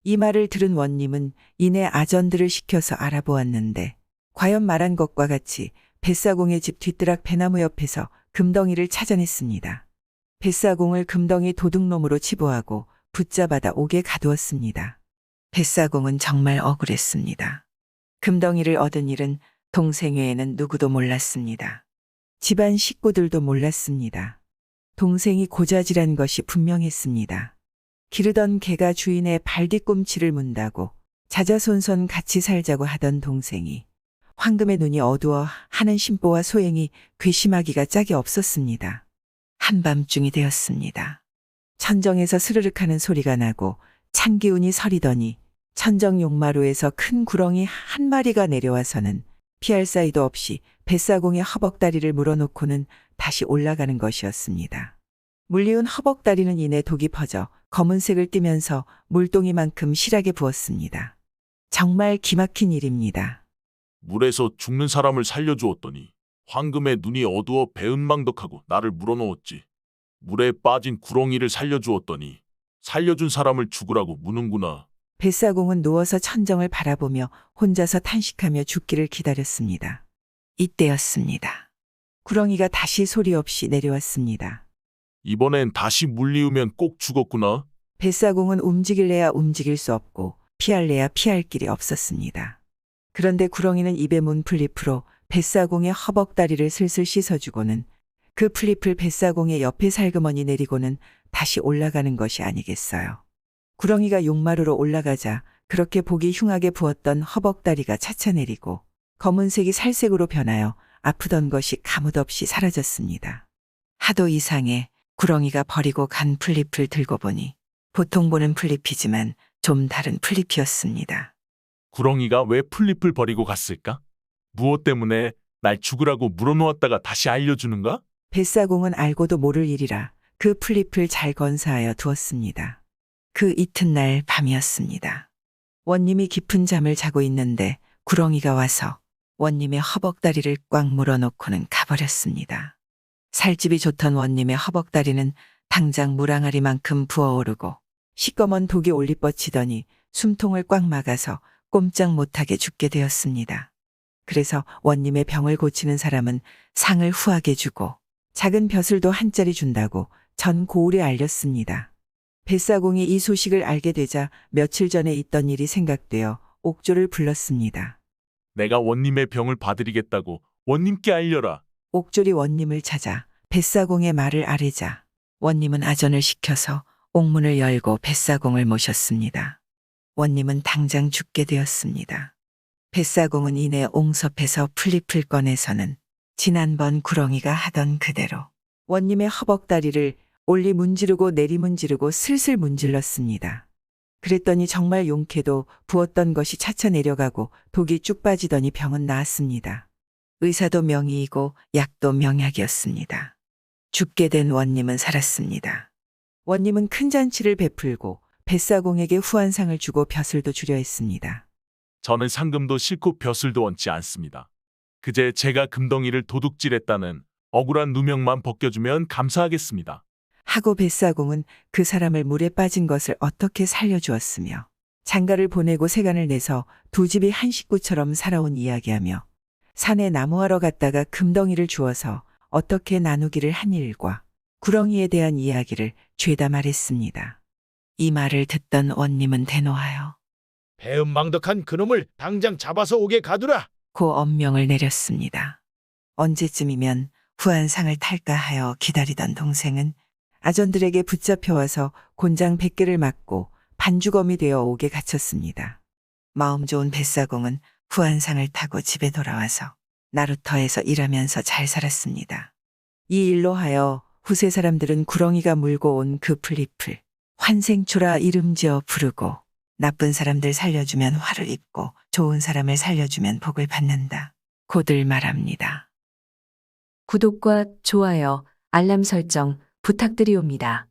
B: 이 말을 들은 원님은 이내 아전들을 시켜서 알아보았는데 과연 말한 것과 같이 뱃사공의 집 뒤뜰락 배나무 옆에서 금덩이를 찾아냈습니다. 뱃사공을 금덩이 도둑놈으로 치부하고 붙잡아다 옥에 가두었습니다. 뱃사공은 정말 억울했습니다. 금덩이를 얻은 일은 동생 외에는 누구도 몰랐습니다. 집안 식구들도 몰랐습니다. 동생이 고자질한 것이 분명했습니다. 기르던 개가 주인의 발뒤꿈치를 문다고 자자손손 같이 살자고 하던 동생이 황금의 눈이 어두워 하는 심보와 소행이 괘씸하기가 짝이 없었습니다. 한밤중이 되었습니다. 천정에서 스르륵 하는 소리가 나고 찬 기운이 서리더니 천정 용마루에서 큰 구렁이 한 마리가 내려와서는 피할 사이도 없이 뱃사공의 허벅다리를 물어놓고는 다시 올라가는 것이었습니다. 물리운 허벅다리는 이내 독이 퍼져 검은색을 띠면서 물동이만큼 실하게 부었습니다. 정말 기막힌 일입니다.
J: 물에서 죽는 사람을 살려주었더니 황금의 눈이 어두워 배은망덕하고 나를 물어넣었지. 물에 빠진 구렁이를 살려주었더니 살려준 사람을 죽으라고 무는구나.
B: 뱃사공은 누워서 천정을 바라보며 혼자서 탄식하며 죽기를 기다렸습니다. 이때였습니다. 구렁이가 다시 소리 없이 내려왔습니다.
J: 이번엔 다시 물리우면 꼭 죽었구나.
B: 뱃사공은 움직일래야 움직일 수 없고 피할래야 피할 길이 없었습니다. 그런데 구렁이는 입에 문 플립으로 뱃사공의 허벅다리를 슬슬 씻어주고는 그 플립을 뱃사공의 옆에 살그머니 내리고는 다시 올라가는 것이 아니겠어요. 구렁이가 용마루로 올라가자 그렇게 보기 흉하게 부었던 허벅다리가 차차 내리고 검은색이 살색으로 변하여 아프던 것이 가뭇없이 사라졌습니다. 하도 이상해 구렁이가 버리고 간 풀잎을 들고 보니 보통 보는 풀잎이지만 좀 다른 풀잎이었습니다.
J: 구렁이가 왜 풀잎을 버리고 갔을까? 무엇 때문에 날 죽으라고 물어놓았다가 다시 알려주는가?
B: 뱃사공은 알고도 모를 일이라 그 풀잎을 잘 건사하여 두었습니다. 그 이튿날 밤이었습니다. 원님이 깊은 잠을 자고 있는데 구렁이가 와서 원님의 허벅다리를 꽉 물어놓고는 가버렸습니다. 살집이 좋던 원님의 허벅다리는 당장 물항아리만큼 부어오르고 시꺼먼 독이 올리뻗치더니 숨통을 꽉 막아서 꼼짝 못하게 죽게 되었습니다. 그래서 원님의 병을 고치는 사람은 상을 후하게 주고 작은 벼슬도 한 짜리 준다고 전 고을에 알렸습니다. 뱃사공이 이 소식을 알게 되자 며칠 전에 있던 일이 생각되어 옥조를 불렀습니다.
J: 내가 원님의 병을 봐드리겠다고 원님께 알려라.
B: 옥졸이 원님을 찾아 뱃사공의 말을 아뢰자 원님은 아전을 시켜서 옥문을 열고 뱃사공을 모셨습니다. 원님은 당장 죽게 되었습니다. 뱃사공은 이내 옹섭해서 풀잎을 꺼내서는 지난번 구렁이가 하던 그대로 원님의 허벅다리를 올리 문지르고 내리 문지르고 슬슬 문질렀습니다. 그랬더니 정말 용케도 부었던 것이 차차 내려가고 독이 쭉 빠지더니 병은 나았습니다. 의사도 명의이고 약도 명약이었습니다. 죽게 된 원님은 살았습니다. 원님은 큰 잔치를 베풀고 뱃사공에게 후한상을 주고 벼슬도 주려 했습니다.
J: 저는 상금도 싫고 벼슬도 원치 않습니다. 그제 제가 금덩이를 도둑질했다는 억울한 누명만 벗겨주면 감사하겠습니다.
B: 하고 뱃사공은 그 사람을 물에 빠진 것을 어떻게 살려주었으며 장가를 보내고 세간을 내서 두 집이 한 식구처럼 살아온 이야기하며 산에 나무하러 갔다가 금덩이를 주어서 어떻게 나누기를 한 일과 구렁이에 대한 이야기를 죄다 말했습니다. 이 말을 듣던 원님은 대노하여
G: 배은망덕한 그놈을 당장 잡아서 옥에 가두라.
B: 고 엄명을 내렸습니다. 언제쯤이면 후한상을 탈까 하여 기다리던 동생은 아전들에게 붙잡혀와서 곤장 100개를 맞고 반주검이 되어 옥에 갇혔습니다. 마음 좋은 뱃사공은 후한상을 타고 집에 돌아와서 나루터에서 일하면서 잘 살았습니다. 이 일로 하여 후세 사람들은 구렁이가 물고 온 그 풀잎을 환생초라 이름지어 부르고 나쁜 사람들 살려주면 화를 입고 좋은 사람을 살려주면 복을 받는다 고들 말합니다.
P: 구독과 좋아요, 알람 설정 부탁드리옵니다.